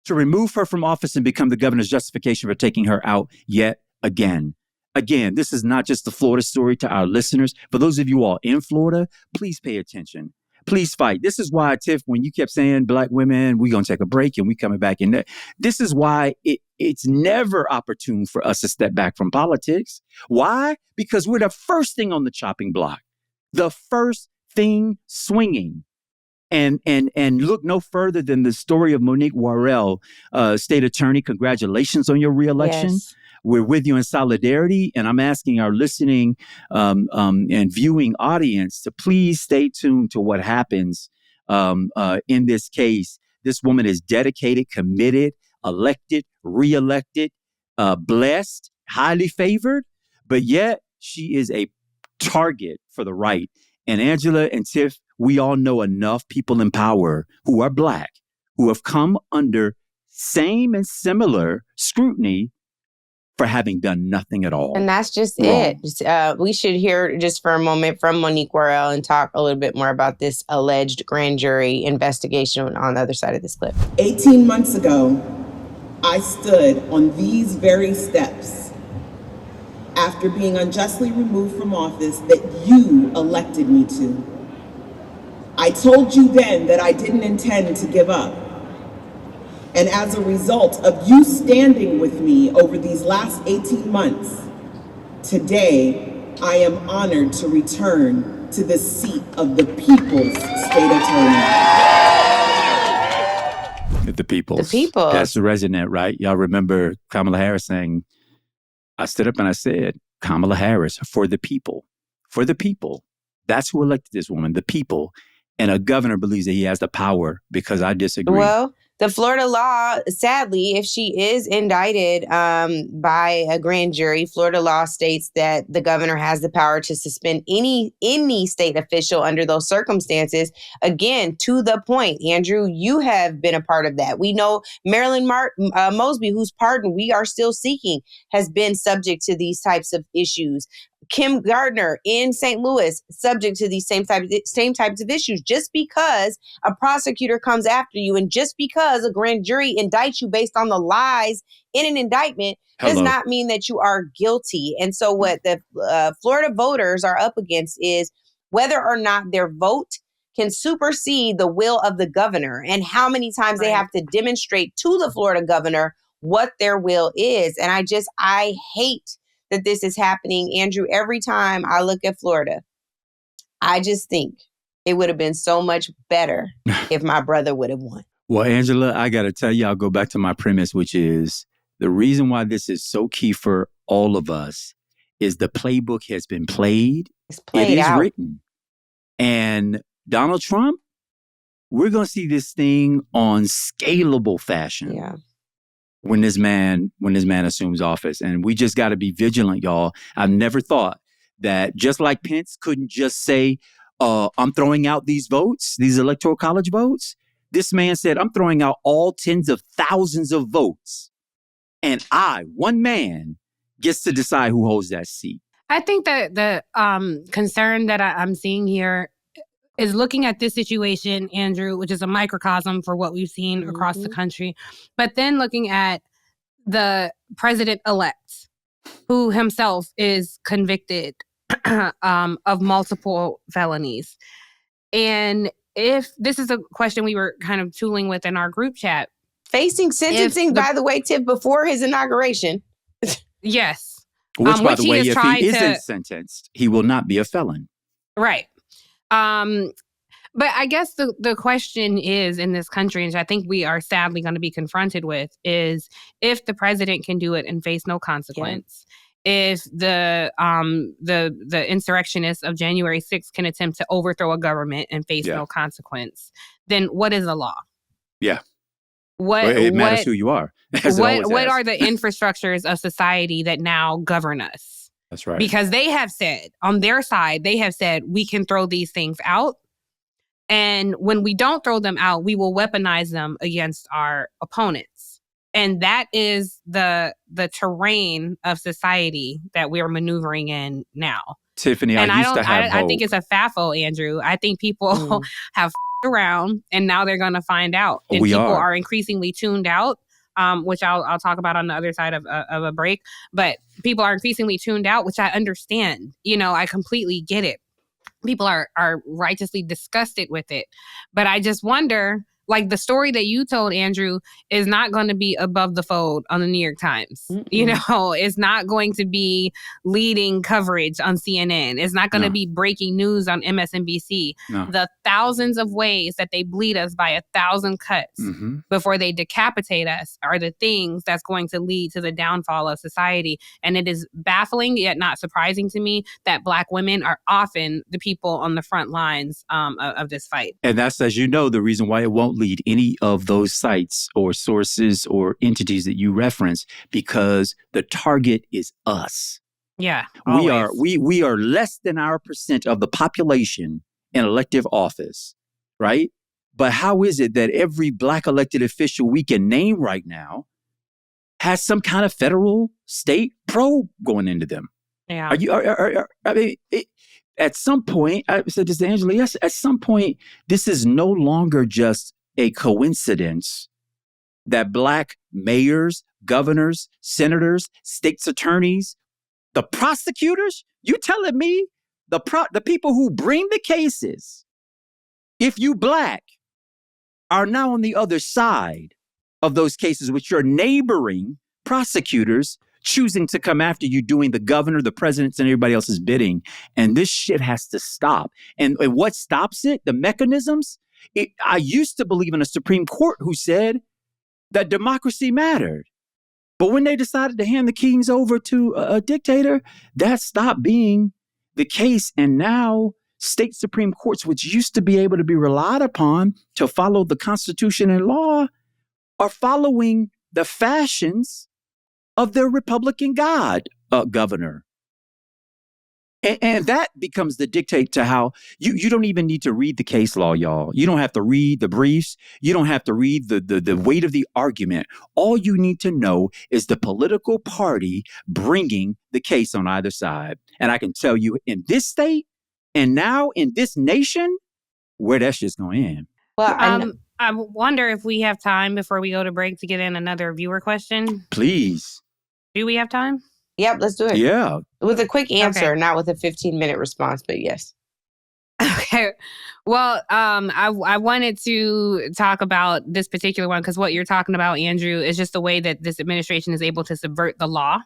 to remove her from office and become the governor's justification for taking her out yet again. Again, this is not just the Florida story to our listeners. For those of you all in Florida, please pay attention. Please fight. This is why, Tiff, when you kept saying Black women, we're going to take a break and we coming back in there. This is why it's never opportune for us to step back from politics. Why? Because we're the first thing on the chopping block, the first thing swinging. And look no further than the story of Monique Williams, state attorney. Congratulations on your reelection. Yes. We're with you in solidarity, and I'm asking our listening and viewing audience to please stay tuned to what happens in this case. This woman is dedicated, committed, elected, reelected, blessed, highly favored, but yet she is a target for the right. And Angela and Tiff, we all know enough people in power who are Black, who have come under same and similar scrutiny for having done nothing at all. And that's just wrong. it. We should hear just for a moment from Monique Worrell and talk a little bit more about this alleged grand jury investigation on the other side of this clip. 18 months ago, I stood on these very steps after being unjustly removed from office that you elected me to. I told you then that I didn't intend to give up. And as a result of you standing with me over these last 18 months, today I am honored to return to the seat of the people's state attorney. The people. The people. That's resonant, right? Y'all remember Kamala Harris saying, I stood up and I said, Kamala Harris, for the people. For the people. That's who elected this woman, the people. And a governor believes that he has the power because I disagree. Well, the Florida law, sadly, if she is indicted by a grand jury, Florida law states that the governor has the power to suspend any state official under those circumstances. Again, to the point, Andrew, you have been a part of that. We know Marilyn Mosby, whose pardon we are still seeking, has been subject to these types of issues. Kim Gardner in St. Louis, subject to these same types of issues. Just because a prosecutor comes after you and just because a grand jury indicts you based on the lies in an indictment does not mean that you are guilty. And so what the Florida voters are up against is whether or not their vote can supersede the will of the governor and how many times they have to demonstrate to the Florida governor what their will is. And I hate that this is happening. Andrew, every time I look at Florida, I just think it would have been so much better if my brother would have won. Well, Angela, I got to tell you, I'll go back to my premise, which is the reason why this is so key for all of us is the playbook has been played. It's played It is out. written. And Donald Trump, we're going to see this thing on scalable fashion. Yeah. When this man assumes office. And we just got to be vigilant, y'all. I've never thought that just like Pence couldn't just say, I'm throwing out these votes, these electoral college votes. This man said, I'm throwing out all tens of thousands of votes. And one man, gets to decide who holds that seat. I think that the concern that I'm seeing here is looking at this situation, Andrew, which is a microcosm for what we've seen across the country, but then looking at the president-elect, who himself is convicted of multiple felonies. And if this is a question we were kind of tooling with in our group chat. Facing sentencing, by the way, Tiff, before his inauguration. Yes. Which, by the way, if he isn't sentenced, he will not be a felon. Right. But I guess the question is in this country, and I think we are sadly going to be confronted with, is if the president can do it and face no consequence, if the insurrectionists of January 6th can attempt to overthrow a government and face no consequence, then what is the law? Yeah. It matters who you are. What are the infrastructures of society that now govern us? That's right. Because they have said, on their side, we can throw these things out. And when we don't throw them out, we will weaponize them against our opponents. And that is the terrain of society that we're maneuvering in now. Tiffany, I think it's a FAFO, Andrew. I think people have around and now they're going to find out. And people are increasingly tuned out. Which I'll talk about on the other side of a break. But people are increasingly tuned out, which I understand. I completely get it. People are righteously disgusted with it. But I just wonder, like the story that you told, Andrew, is not going to be above the fold on the New York Times. It's not going to be leading coverage on CNN. It's not going to be breaking news on MSNBC. No. The thousands of ways that they bleed us by 1,000 cuts before they decapitate us are the things that's going to lead to the downfall of society. And it is baffling, yet not surprising to me, that Black women are often the people on the front lines of this fight. And that's, as you know, the reason why it won't lead any of those sites or sources or entities that you reference, because the target is us. Yeah, we are less than our percent of the population in elective office, right? But how is it that every Black elected official we can name right now has some kind of federal state probe going into them. Yeah. At some point, I said this to Angela, yes, at some point, this is no longer just a coincidence that Black mayors, governors, senators, state's attorneys, the prosecutors, you telling me the people who bring the cases, if you Black, are now on the other side of those cases with your neighboring prosecutors choosing to come after you, doing the governor, the president's, and everybody else's bidding. And this shit has to stop. And what stops it? The mechanisms? I used to believe in a Supreme Court who said that democracy mattered. But when they decided to hand the keys over to a dictator, that stopped being the case. And now state Supreme Courts, which used to be able to be relied upon to follow the Constitution and law, are following the fashions of their Republican governor. And that becomes the dictate to how you don't even need to read the case law, y'all. You don't have to read the briefs. You don't have to read the weight of the argument. All you need to know is the political party bringing the case on either side. And I can tell you in this state and now in this nation where that shit's going to end. Well, I wonder if we have time before we go to break to get in another viewer question. Please. Do we have time? Yep, let's do it. Yeah. With a quick answer, Okay. not with a 15-minute response, but yes. Okay. Well, I wanted to talk about this particular one because what you're talking about, Andrew, is just the way that this administration is able to subvert the law.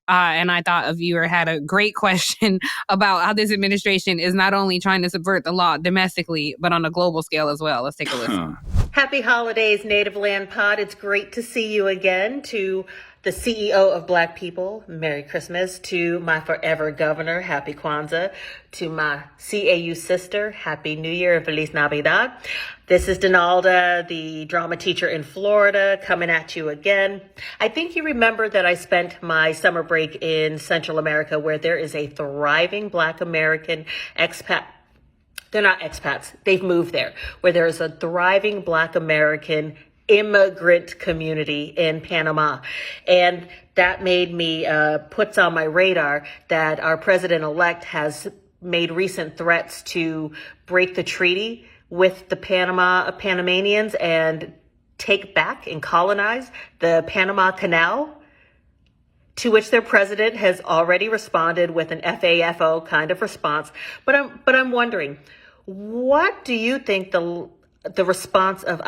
And I thought a viewer had a great question about how this administration is not only trying to subvert the law domestically, but on a global scale as well. Let's take a listen. Happy holidays, Native Land Pod. It's great to see you again. To the CEO of Black People, Merry Christmas. To my forever governor, Happy Kwanzaa. To my CAU sister, Happy New Year and Feliz Navidad. This is Donalda, the drama teacher in Florida, coming at you again. I think you remember that I spent my summer break in Central America, where there is a thriving Black American expat. They're not expats. They've moved there, where there's a thriving Black American immigrant community in Panama. And that made me puts on my radar that our president-elect has made recent threats to break the treaty with the Panamanians and take back and colonize the Panama Canal, to which their president has already responded with an FAFO kind of response. But I'm wondering, what do you think the response of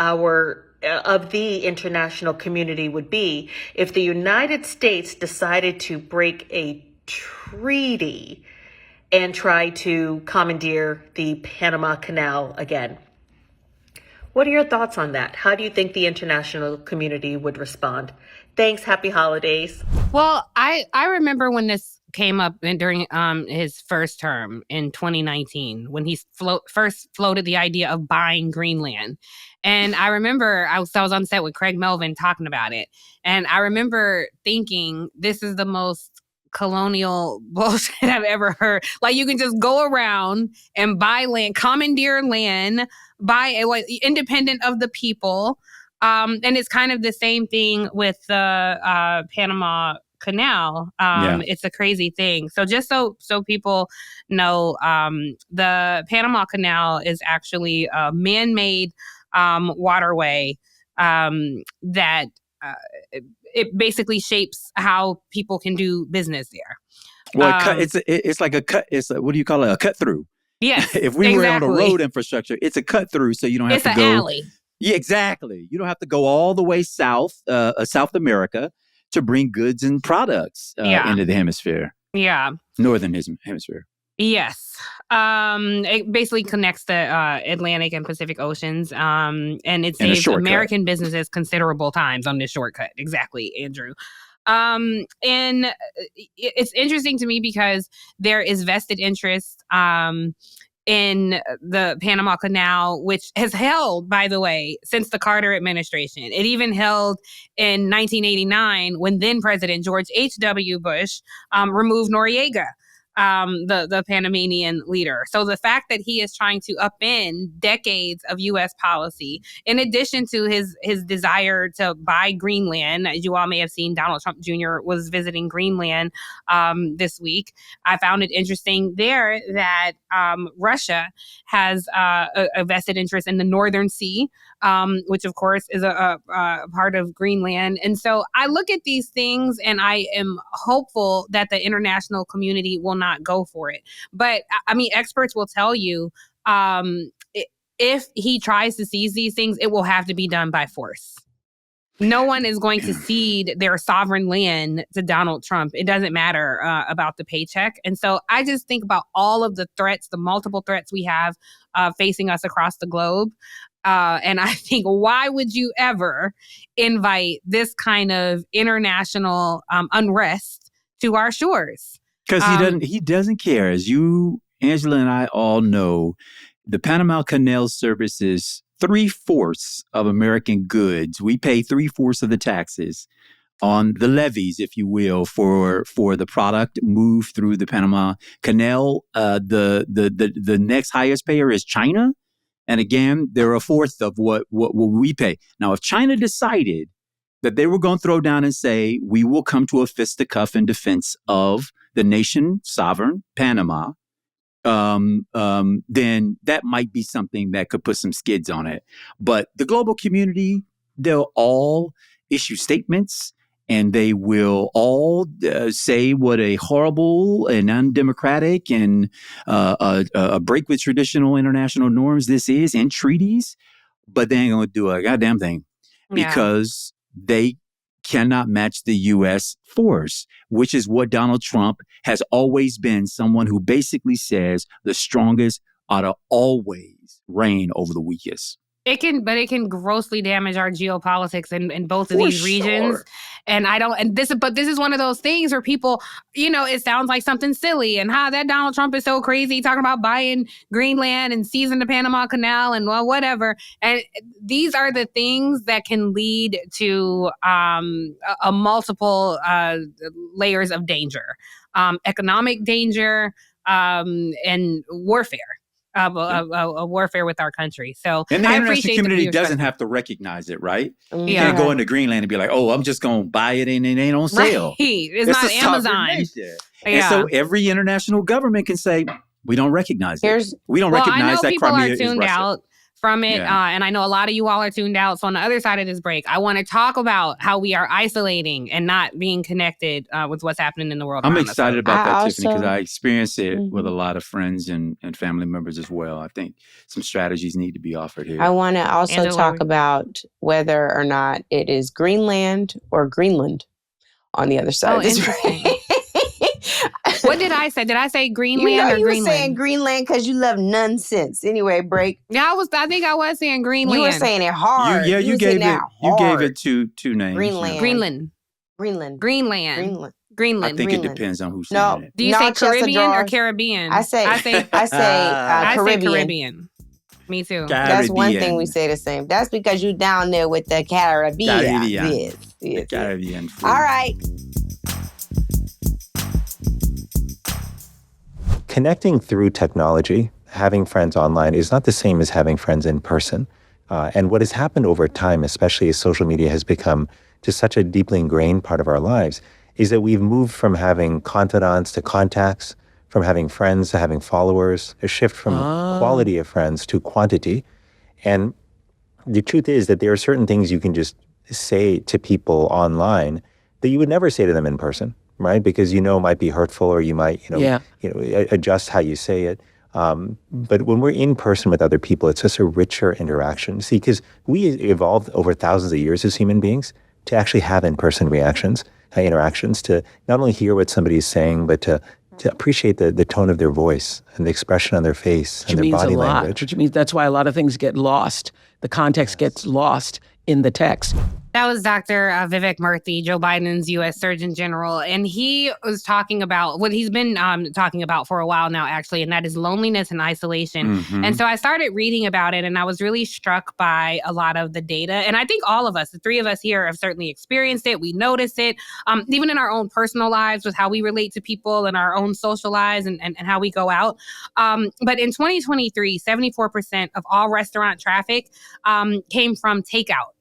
the international community would be if the United States decided to break a treaty and try to commandeer the Panama Canal again? What are your thoughts on that? How do you think the international community would respond? Thanks. Happy holidays. Well, I remember when this came up during his first term in 2019, when he first floated the idea of buying Greenland. And I remember I was on set with Craig Melvin talking about it. And I remember thinking, this is the most colonial bullshit I've ever heard. Like, you can just go around and buy land, commandeer land, independent of the people. And it's kind of the same thing with the Panama Canal. It's a crazy thing. So just so people know, the Panama Canal is actually a man-made waterway that it basically shapes how people can do business there. Well, it's like a cut. It's what do you call it? A cut through. Yes. If we were on a road infrastructure, it's a cut through, so you don't have to go. It's an alley. Yeah, exactly. You don't have to go all the way south America to bring goods and products into the hemisphere. Yeah. Northern hemisphere. Yes. It basically connects the Atlantic and Pacific Oceans. And it saves American businesses considerable times on this shortcut. Exactly, Andrew. And it's interesting to me because there is vested interest in the Panama Canal, which has held, by the way, since the Carter administration. It even held in 1989 when then President George H.W. Bush removed Noriega the Panamanian leader. So the fact that he is trying to upend decades of U.S. policy, in addition to his desire to buy Greenland, as you all may have seen, Donald Trump Jr. was visiting Greenland this week. I found it interesting there that Russia has a vested interest in the Northern Sea, which of course is a part of Greenland. And so I look at these things and I am hopeful that the international community will not go for it. But I mean, experts will tell you if he tries to seize these things, it will have to be done by force. No one is going to cede their sovereign land to Donald Trump. It doesn't matter about the paycheck. And so I just think about all of the threats, the multiple threats we have facing us across the globe. And I think, why would you ever invite this kind of international unrest to our shores? Because he doesn't care. As you, Angela, and I all know, the Panama Canal services 3/4 of American goods. We pay 3/4 of the taxes on the levies, if you will, for the product moved through the Panama Canal. The next highest payer is China. And again, they're 1/4 of what we pay. Now, if China decided that they were going to throw down and say, we will come to a fisticuff in defense of the nation sovereign, Panama, then that might be something that could put some skids on it. But the global community, they'll all issue statements and they will all say what a horrible and undemocratic and a break with traditional international norms this is and treaties. But they ain't going to do a goddamn thing because they cannot match the U.S. force, which is what Donald Trump has always been, someone who basically says the strongest ought to always reign over the weakest. It can grossly damage our geopolitics in both of these regions. And this is one of those things where people, it sounds like something silly and how that Donald Trump is so crazy talking about buying Greenland and seizing the Panama Canal and whatever. And these are the things that can lead to a multiple layers of danger, economic danger, and warfare. A warfare with our country. So and the international community doesn't have to recognize it, right? You can't go into Greenland and be like, oh, I'm just going to buy it and it ain't on sale. Right. It's not Amazon. And so every international government can say, we don't recognize it. We don't recognize that Crimea is Russia. I know people are tuned out from it. And I know a lot of you all are tuned out. So on the other side of this break, I want to talk about how we are isolating and not being connected with what's happening in the world. I'm excited about that, Tiffany, because I experience it with a lot of friends and family members as well. I think some strategies need to be offered here. I want to also talk about whether or not it is Greenland or Greenland on the other side of this break. What did I say? Did I say Greenland or Greenland? You were saying Greenland because you love nonsense. Anyway, break. Yeah, I think I was saying Greenland. You were saying it hard. You gave it two names. Greenland. I think it depends on who's saying it. Do you say Caribbean or Caribbean? I say Caribbean. Me too. Caribbean. That's one thing we say the same. That's because you down there with the Caribbean. Yes. Caribbean. All right. Connecting through technology, having friends online, is not the same as having friends in person. And what has happened over time, especially as social media has become just such a deeply ingrained part of our lives, is that we've moved from having confidants to contacts, from having friends to having followers, a shift from quality of friends to quantity. And the truth is that there are certain things you can just say to people online that you would never say to them in person. Right? Because it might be hurtful, or you might, adjust how you say it. But when we're in person with other people, it's just a richer interaction. See, because we evolved over thousands of years as human beings to actually have in-person interactions, to not only hear what somebody is saying, but to appreciate the tone of their voice and the expression on their face and their body language. Which means that's why a lot of things get lost. The context gets lost in the text. That was Dr. Vivek Murthy, Joe Biden's U.S. Surgeon General. And he was talking about what he's been talking about for a while now, actually, and that is loneliness and isolation. Mm-hmm. And so I started reading about it, and I was really struck by a lot of the data. And I think all of us, the three of us here, have certainly experienced it. We notice it, even in our own personal lives with how we relate to people and our own social lives and how we go out. But in 2023, 74% of all restaurant traffic came from takeout.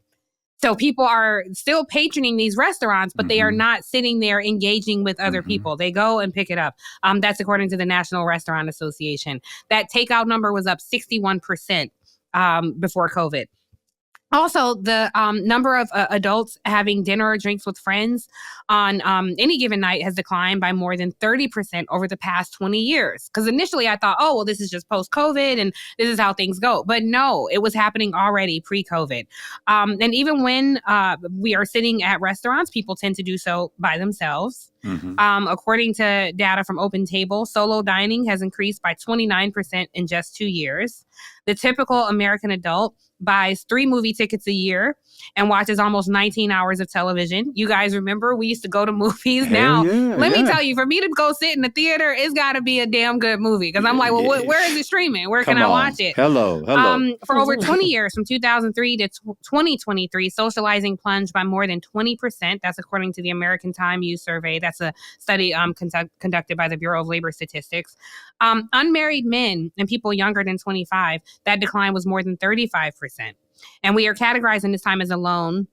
So people are still patroning these restaurants, but they are not sitting there engaging with other people. They go and pick it up. That's according to the National Restaurant Association. That takeout number was up 61% before COVID. Also, the number of adults having dinner or drinks with friends on any given night has declined by more than 30% over the past 20 years. Because initially I thought, oh, well, this is just post-COVID and this is how things go. But no, it was happening already pre-COVID. And even when we are sitting at restaurants, people tend to do so by themselves. According to data from Open Table, solo dining has increased by 29% in just 2 years. The typical American adult buys 3 movie tickets a year and watches almost 19 hours of television. You guys remember we used to go to movies. Now, let me tell you, for me to go sit in the theater, it's got to be a damn good movie. Because I'm like, well, where is it streaming? Where can I watch it? Hello. For over 20 years, from 2003 to 2023, socializing plunged by more than 20%. That's according to the American Time Use Survey. That's a study conducted by the Bureau of Labor Statistics. Unmarried men and people younger than 25, that decline was more than 35%. And we are categorizing this time as alone,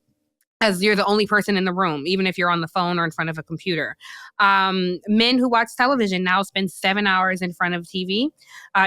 as you're the only person in the room, even if you're on the phone or in front of a computer. Men who watch television now spend 7 hours in front of TV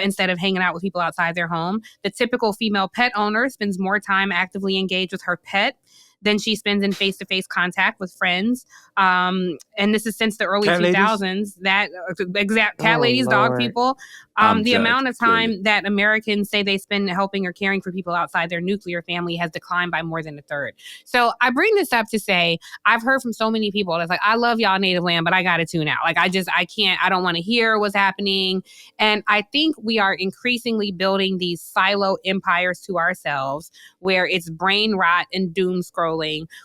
instead of hanging out with people outside their home. The typical female pet owner spends more time actively engaged with her pet than she spends in face-to-face contact with friends. And this is since the early 2000s. That exact cat ladies, dog people. The amount of time that Americans say they spend helping or caring for people outside their nuclear family has declined by more than a third. So I bring this up to say, I've heard from so many people that's like, I love y'all native land, but I got to tune out. Like, I don't want to hear what's happening. And I think we are increasingly building these silo empires to ourselves where it's brain rot and doom scrolling.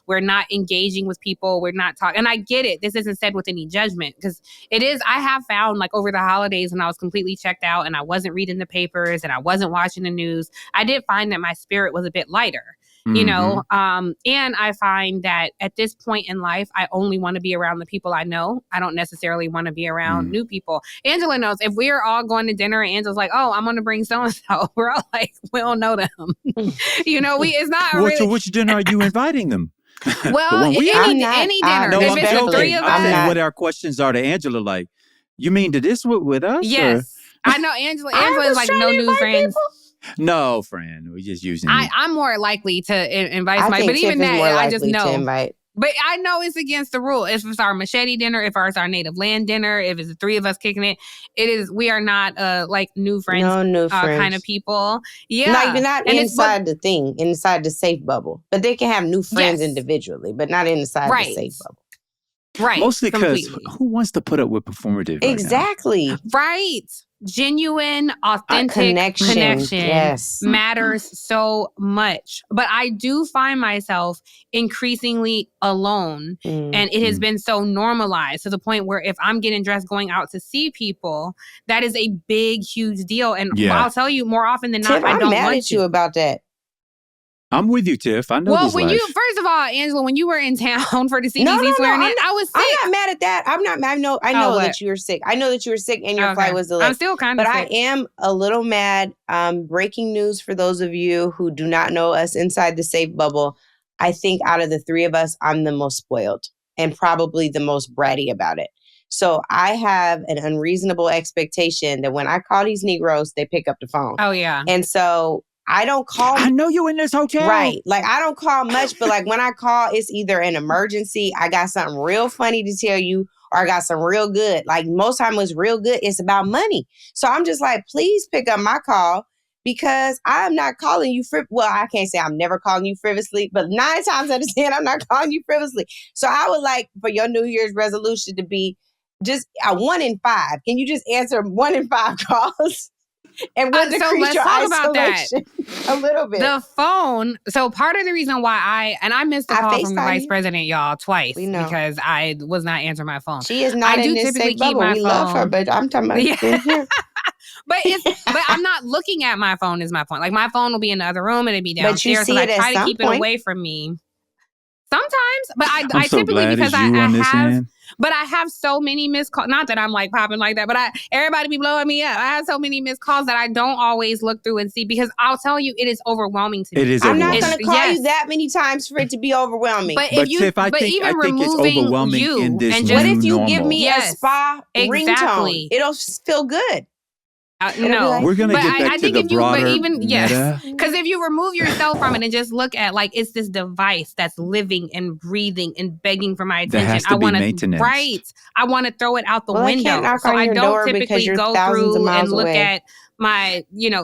We're not engaging with people. We're not talking. And I get it. This isn't said with any judgment because it is. I have found, like, over the holidays when I was completely checked out and I wasn't reading the papers and I wasn't watching the news, I did find that my spirit was a bit lighter. You know, and I find that at this point in life, I only want to be around the people I know. I don't necessarily want to be around new people. Angela knows if we're all going to dinner and Angela's like, oh, I'm going to bring so-and-so. We're all like, we don't know them. You know, it's not really. So which dinner are you inviting them? Well, any dinner. No, if I'm it's the three of us. I'm saying what our questions are to Angela. Like, you mean to this with us? Yes. Or? I know Angela is like no new friends. People? No, friend. We're just using I'm more likely to invite somebody. But even that, I just know. But I know it's against the rule. If it's our machete dinner, if it's our native land dinner, if it's the three of us kicking it, we are not like new friends, kind of people. Yeah. Not and inside the thing, inside the safe bubble. But they can have new friends individually, but not inside the safe bubble. Right. Mostly because who wants to put up with performative? Exactly. Right. Genuine, authentic connection matters so much. But I do find myself increasingly alone. And it has been so normalized to the point where if I'm getting dressed going out to see people, that is a big, huge deal. And I'll tell you more often than not, Tiff, I don't I'm mad want at you about that. I'm with you, Tiff. I know well, this when life. first of all, Angela, when you were in town for the CDC swearing in, I was sick. I'm not mad at that. I know that you were sick. I know that you were sick and your flight was delayed. I'm still kind of sick. But I am a little mad. Breaking news for those of you who do not know us inside the safe bubble. I think out of the three of us, I'm the most spoiled and probably the most bratty about it. So I have an unreasonable expectation that when I call these Negroes, they pick up the phone. Oh, yeah. And so I don't call. I know you in this hotel. Right. Like, I don't call much, but like when I call, it's either an emergency, I got something real funny to tell you, or I got some real good. Like most time when it's real good, it's about money. So I'm just like, please pick up my call because I'm not calling you I can't say I'm never calling you frivolously, but 9 times out of 10, I'm not calling you frivolously. So I would like for your New Year's resolution to be just a 1 in 5. Can you just answer 1 in 5 calls? and would so decrease let's your talk about that. isolation a little bit. The phone. So part of the reason why I missed a I call from the FaceTime vice you. president, y'all, twice We know. because I was not answering my phone. She is not I in do this typically safe keep bubble. my We love her, phone. but I'm talking about Yeah. in here. But I'm not looking at my phone is my point. Like my phone will be in the other room and it'd be But you downstairs. see So I it at try to some keep it point. away from me. Sometimes, but I I'm so typically glad because it's you I on this have, end. but I have so many missed calls. Not that I'm like popping like that, but everybody be blowing me up. I have so many missed calls that I don't always look through and see because I'll tell you, it is overwhelming to me. It is I'm not overwhelming. going to call you that many times for it to be overwhelming. But But if you, Tiff, I but think even it's removing overwhelming you in this and new What just if you give normal. me a spa ringtone? It'll feel good. no, like, We're gonna but get back I to think the if you, but broader even yes, meta. because if you remove yourself from it and just look at like it's this device that's living and breathing and begging for my There attention, has to be maintenance. right. I want to throw it out the Well, I window, can't knock so on I your don't door because typically you're go thousands of through miles and look away. at my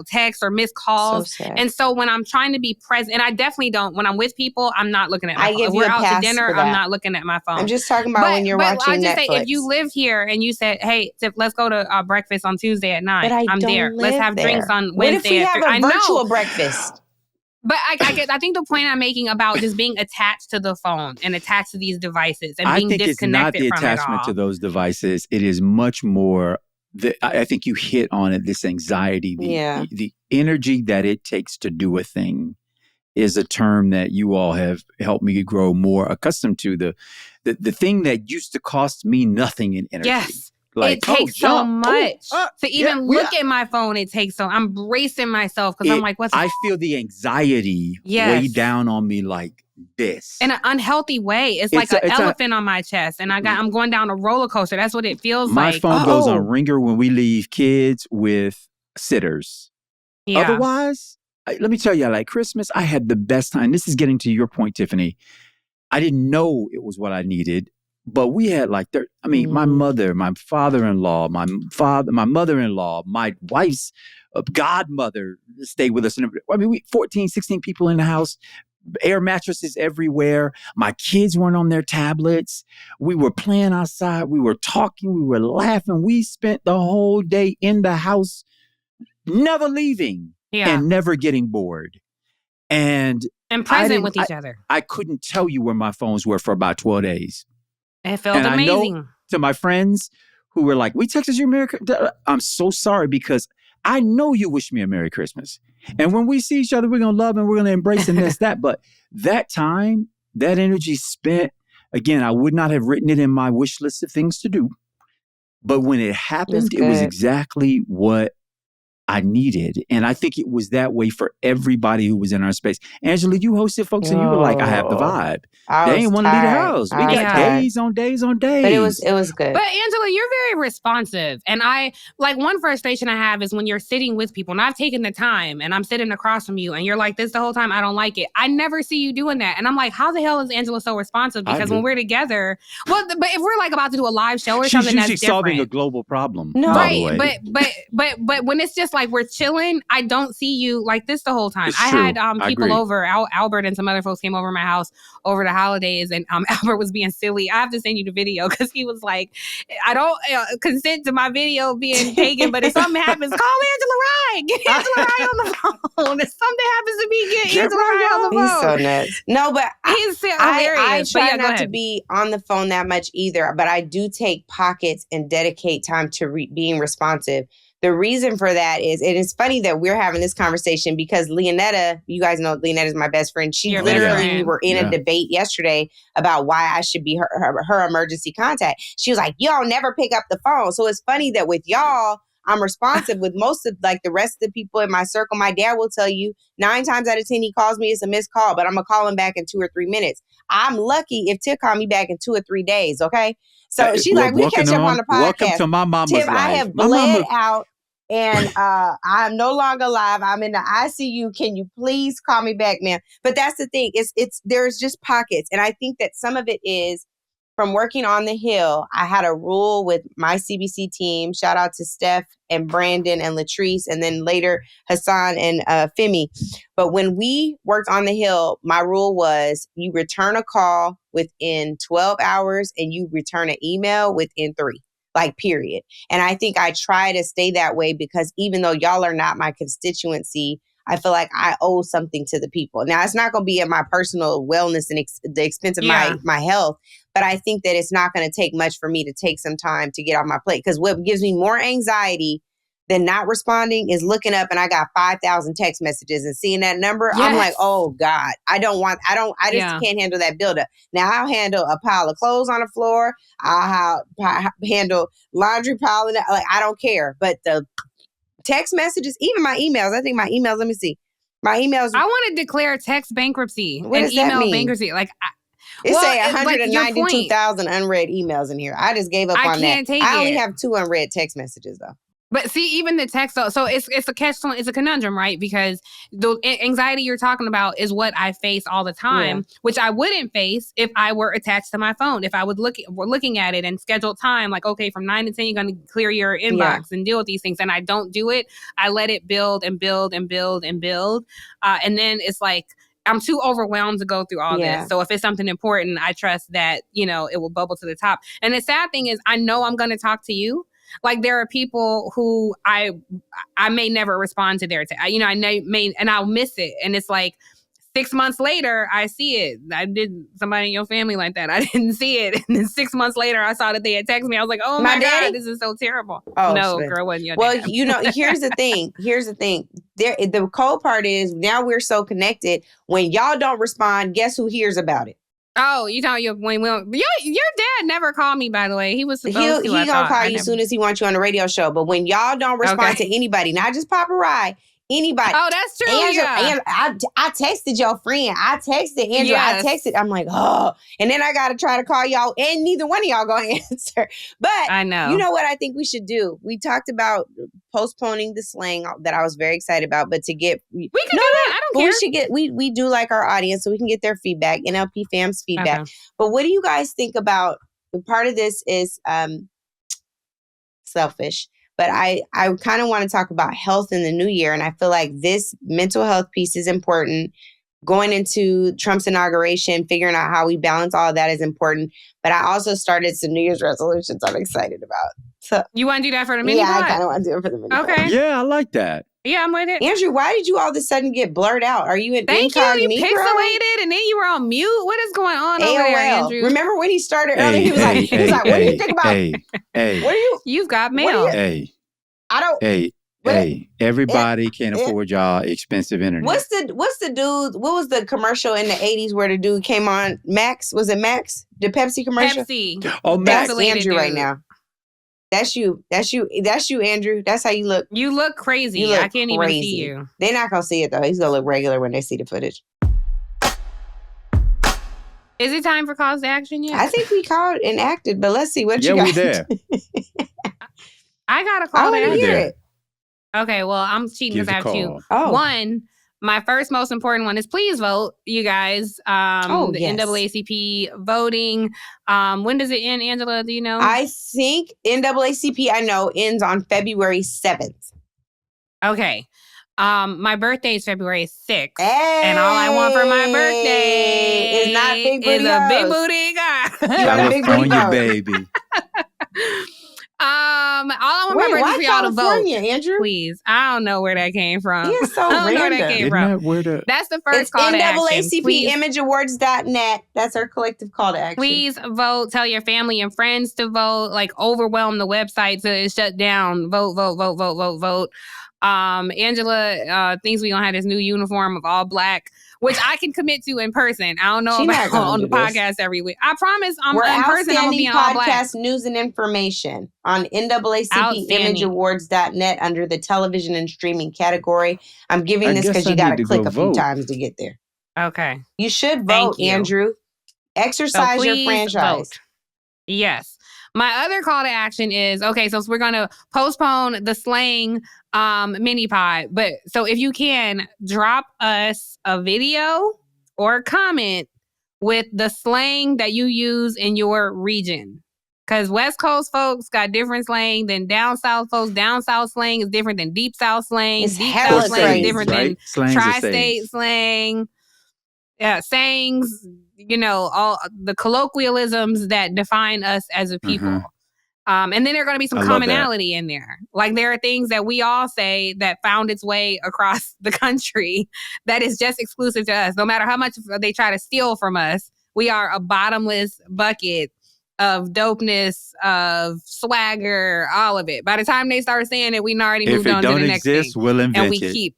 text or missed calls. So sad. And so when I'm trying to be present, and I definitely don't. When I'm with people, I'm not looking at my I phone. give If you we're a out to pass dinner, for that. I'm not looking at my phone. I'm just talking about when you're watching I just Netflix. say if you live here and you said, "Hey, Tiff, let's go to breakfast on Tuesday at 9." But I I'm don't there. Let's live have drinks there. on What if Wednesday. we at have 3. a I know. virtual breakfast? But I think the point I'm making about just being attached to the phone and attached to these devices and being I think it's not disconnected the from it attachment all. to those devices. It is much more. I think you hit on it. This anxiety, the energy that it takes to do a thing, is a term that you all have helped me grow more accustomed to. The thing that used to cost me nothing in energy. Yes. Like, it takes so much to even yeah, look at my phone. It takes so. I'm bracing myself because I'm like, what's I feel the anxiety way down on me like this. In an unhealthy way. It's like an elephant on my chest. And I'm going down a roller coaster. That's what it feels my like. phone goes on ringer when we leave kids with sitters. Yeah. Otherwise, let me tell you, like Christmas, I had the best time. This is getting to your point, Tiffany. I didn't know it was what I needed. But we had like, my mother, my father-in-law, my mother-in-law, my wife's godmother stayed with us. We 14, 16 people in the house, air mattresses everywhere. My kids weren't on their tablets. We were playing outside. We were talking. We were laughing. We spent the whole day in the house, never leaving and never getting bored. And present with each other. I couldn't tell you where my phones were for about 12 days. It felt and amazing. I know to my friends who were like, we texted you Merry Christmas. I'm so sorry because I know you wish me a Merry Christmas. And when we see each other, we're going to love and we're going to embrace and this, that. But that time, that energy spent, again, I would not have written it in my wish list of things to do. But when it happened, it was exactly what I needed. And I think it was that way for everybody who was in our space. Angela, you hosted folks and you were like, I have the vibe. They ain't want to leave the house. We got days on days on days. But it was good. But Angela, you're very responsive. And one frustration I have is when you're sitting with people and I've taken the time and I'm sitting across from you and you're like this the whole time, I don't like it. I never see you doing that. And I'm like, how the hell is Angela so responsive? Because when we're together, but if we're like about to do a live show or something, that's different. She's solving a global problem. No. Right. But when it's just like we're chilling, I don't see you like this the whole time. It's I true. had people over, Albert and some other folks came over my house over the holidays and Albert was being silly. I have to send you the video because he was like, I don't consent to my video being taken, but if something happens, call Angela Rye. Get Angela Rye on the phone. If something happens to me, get Angela Rye on the phone. He's so nuts. No, but he's hilarious. I try not to be on the phone that much either, but I do take pockets and dedicate time to being responsive. The reason for that is, and it's funny that we're having this conversation because Leonetta, you guys know Leonetta is my best friend. She we were in a debate yesterday about why I should be her emergency contact. She was like, y'all never pick up the phone. So it's funny that with y'all, I'm responsive. With most of like the rest of the people in my circle, my dad will tell you 9 times out of 10 he calls me, it's a missed call, but I'm gonna call him back in 2 or 3 minutes. I'm lucky if Tiff call me back in 2 or 3 days. Okay. So she's like, we catch up on the podcast. Welcome to my mama's Tiff, life. I have bled out and I'm no longer alive. I'm in the ICU. Can you please call me back, ma'am? But that's the thing. There's just pockets. And I think that some of it is from working on the Hill. I had a rule with my CBC team. Shout out to Steph and Brandon and Latrice, and then later Hassan and Femi. But when we worked on the Hill, my rule was you return a call within 12 hours and you return an email within 3. like period. And I think I try to stay that way because even though y'all are not my constituency, I feel like I owe something to the people. Now, it's not going to be at my personal wellness and the expense of my health, but I think that it's not going to take much for me to take some time to get off my plate. Because what gives me more anxiety than not responding is looking up and I got 5,000 text messages and seeing that number. Yes. I'm like, oh God, I just can't handle that buildup. Now I'll handle a pile of clothes on the floor. I'll handle laundry piling. Like, I don't care. But the text messages, even my emails. I think my emails, let me see. My emails. I want to declare text bankruptcy What and does that email mean? bankruptcy. Like, It's saying 192,000 unread emails in here. I just gave up on that. I can't take I only it. have 2 unread text messages though. But see, even the text, though, so it's a conundrum, right? Because the anxiety you're talking about is what I face all the time, which I wouldn't face if I were attached to my phone. If I were looking at it and scheduled time, like, okay, from 9 to 10, you're going to clear your inbox and deal with these things. And I don't do it. I let it build and build and build and build. And then it's like, I'm too overwhelmed to go through all this. So if it's something important, I trust that, it will bubble to the top. And the sad thing is, I know I'm going to talk to you. Like, there are people who I may never respond to their text. I may, and I'll miss it. And it's like 6 months later, I see it. I did somebody in your family like that. I didn't see it. And then 6 months later, I saw that they had texted me. I was like, oh my God, this is so terrible. Oh, no, shit. girl, wasn't your Well, dad. here's the thing. The cold part is now we're so connected. When y'all don't respond, guess who hears about it? Oh, you know, your dad never called me, by the way. He was supposed to. He gonna call you as soon as he wants you on the radio show. But when y'all don't respond to anybody, not just Papa Rye, anybody. Oh, that's true. And I texted your friend. I texted Andrew. Yes. I texted. I'm like, oh. And then I got to try to call y'all, and neither one of y'all going to answer. But I know. You know what I think we should do? We talked about postponing the slang that I was very excited about, but to get... We can do that. I don't care. We should get... We do like our audience, so we can get their feedback, NLP fam's feedback. Okay. But what do you guys think about... Part of this is selfish. But I kind of want to talk about health in the new year. And I feel like this mental health piece is important. Going into Trump's inauguration, figuring out how we balance all of that is important. But I also started some New Year's resolutions I'm excited about. So you want to do that for the mini pod? pod? I kind of want to do it for the mini pod. Okay. Yeah, I like that. Yeah, I'm with it. Andrew, why did you all of a sudden get blurred out? Are you in incognito? You pixelated and then you were on mute. What is going on over there, Andrew? Remember when he started earlier? He was like, what do you think about? What are you? You've got mail. I don't. Everybody can't afford y'all expensive internet. What's the dude? What was the commercial in the 80s where the dude came on? Max? Was it Max? The Pepsi commercial? Pepsi. Oh, Max. That's Andrew right now. That's you, Andrew. That's how you look. You look crazy. I can't even see you. They're not going to see it, though. He's going to look regular when they see the footage. Is it time for calls to action yet? I think we called and acted, but let's see what you got. Yeah, we there. I got a call to action. Hear it. Okay, well, I'm cheating because I have two. Oh. One, my first most important one is please vote, you guys. The NAACP voting. When does it end, Angela? Do you know? I think NAACP, I know, ends on February 7th. Okay. My birthday is February 6th. Hey, and all I want for my birthday is not big booty. Is a big booty guy. California, baby. All I want my birthday for y'all to vote. California, Andrew? Please. I don't know where that came from. It's so I don't know where that came from. That's the first call to action. NAACPimageawards.net. That's our collective call to action. Please vote. Tell your family and friends to vote. Like, overwhelm the website so it's shut down. Vote. Angela thinks we gonna have this new uniform of all black, which I can commit to in person. I don't know about on the podcast every week. I promise in person I'm gonna be in all black. Podcast news and information on NAACPimageawards.net under the television and streaming category. I'm giving this because you got to click a few times to get there. Okay. You should vote, Andrew. Exercise your franchise. Vote. Yes. My other call to action is, okay, so we're going to postpone the slang mini pod. But so if you can, drop us a video or a comment with the slang that you use in your region. Because West Coast folks got different slang than down South folks. Down South slang is different than Deep South slang. It's Deep South slang is different than Slangs tri-state slang. Yeah, sayings, all the colloquialisms that define us as a people. And then there are going to be some commonality in there. Like there are things that we all say that found its way across the country that is just exclusive to us. No matter how much they try to steal from us, we are a bottomless bucket of dopeness, of swagger, all of it. By the time they start saying it, we already moved on to the next thing. If it don't exist, we'll invent it. And we keep.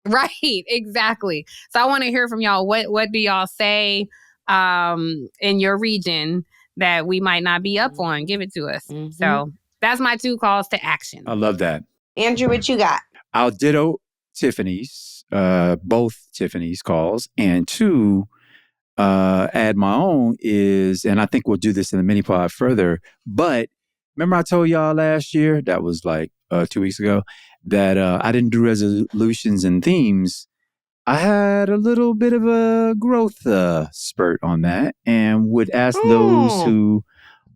Right, exactly. So I want to hear from y'all. What do y'all say in your region that we might not be up on? Give it to us. Mm-hmm. So that's my 2 calls to action. I love that. Andrew, what you got? I'll ditto Tiffany's, both Tiffany's calls. And 2, add my own is, and I think we'll do this in the mini pod further, but remember I told y'all last year, that was like 2 weeks ago, that I didn't do resolutions and themes. I had a little bit of a growth spurt on that and would ask those who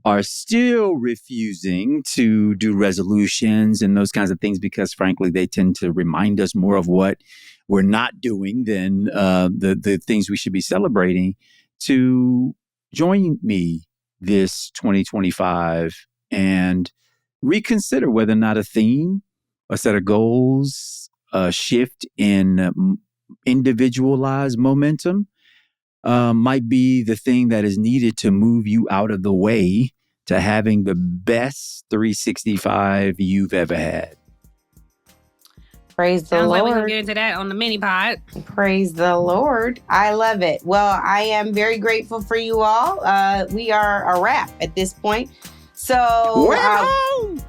are still refusing to do resolutions and those kinds of things, because frankly, they tend to remind us more of what we're not doing than the things we should be celebrating, to join me this 2025 and reconsider whether or not a theme, a set of goals, a shift in individualized momentum might be the thing that is needed to move you out of the way to having the best 365 you've ever had. Praise the Sounds Lord. like we're going to get into that on the mini pod. Praise the Lord. I love it. Well, I am very grateful for you all. We are a wrap at this point. So we're home.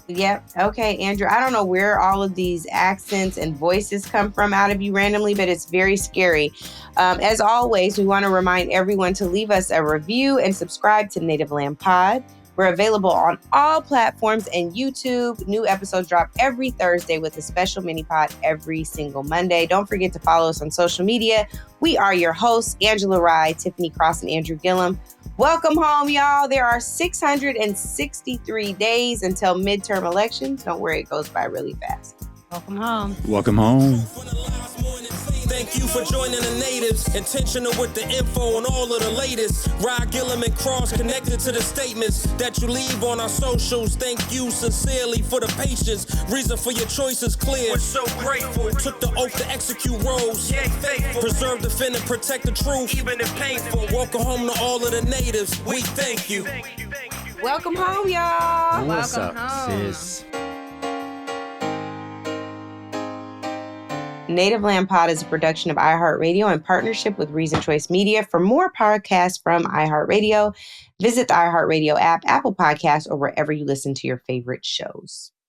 Yep. Okay, Andrew. I don't know where all of these accents and voices come from out of you randomly, but it's very scary. As always, we want to remind everyone to leave us a review and subscribe to Native Land Pod. We're available on all platforms and YouTube. New episodes drop every Thursday with a special mini pod every single Monday. Don't forget to follow us on social media. We are your hosts, Angela Rye, Tiffany Cross, and Andrew Gillum. Welcome home, y'all. There are 663 days until midterm elections. Don't worry, it goes by really fast. Welcome home. Welcome home. Thank you for joining the natives. Intentional with the info on all of the latest. Rod Gillum and Cross connected to the statements that you leave on our socials. Thank you sincerely for the patience. Reason for your choice is clear. We're so grateful. Took the oath to execute roles. Yeah, faithful. Preserve, defend, and protect the truth, even if painful. Welcome home to all of the natives. We thank you. Welcome home, y'all. What's Welcome up, home. sis? Native Land Pod is a production of iHeartRadio in partnership with Reason Choice Media. For more podcasts from iHeartRadio, visit the iHeartRadio app, Apple Podcasts, or wherever you listen to your favorite shows.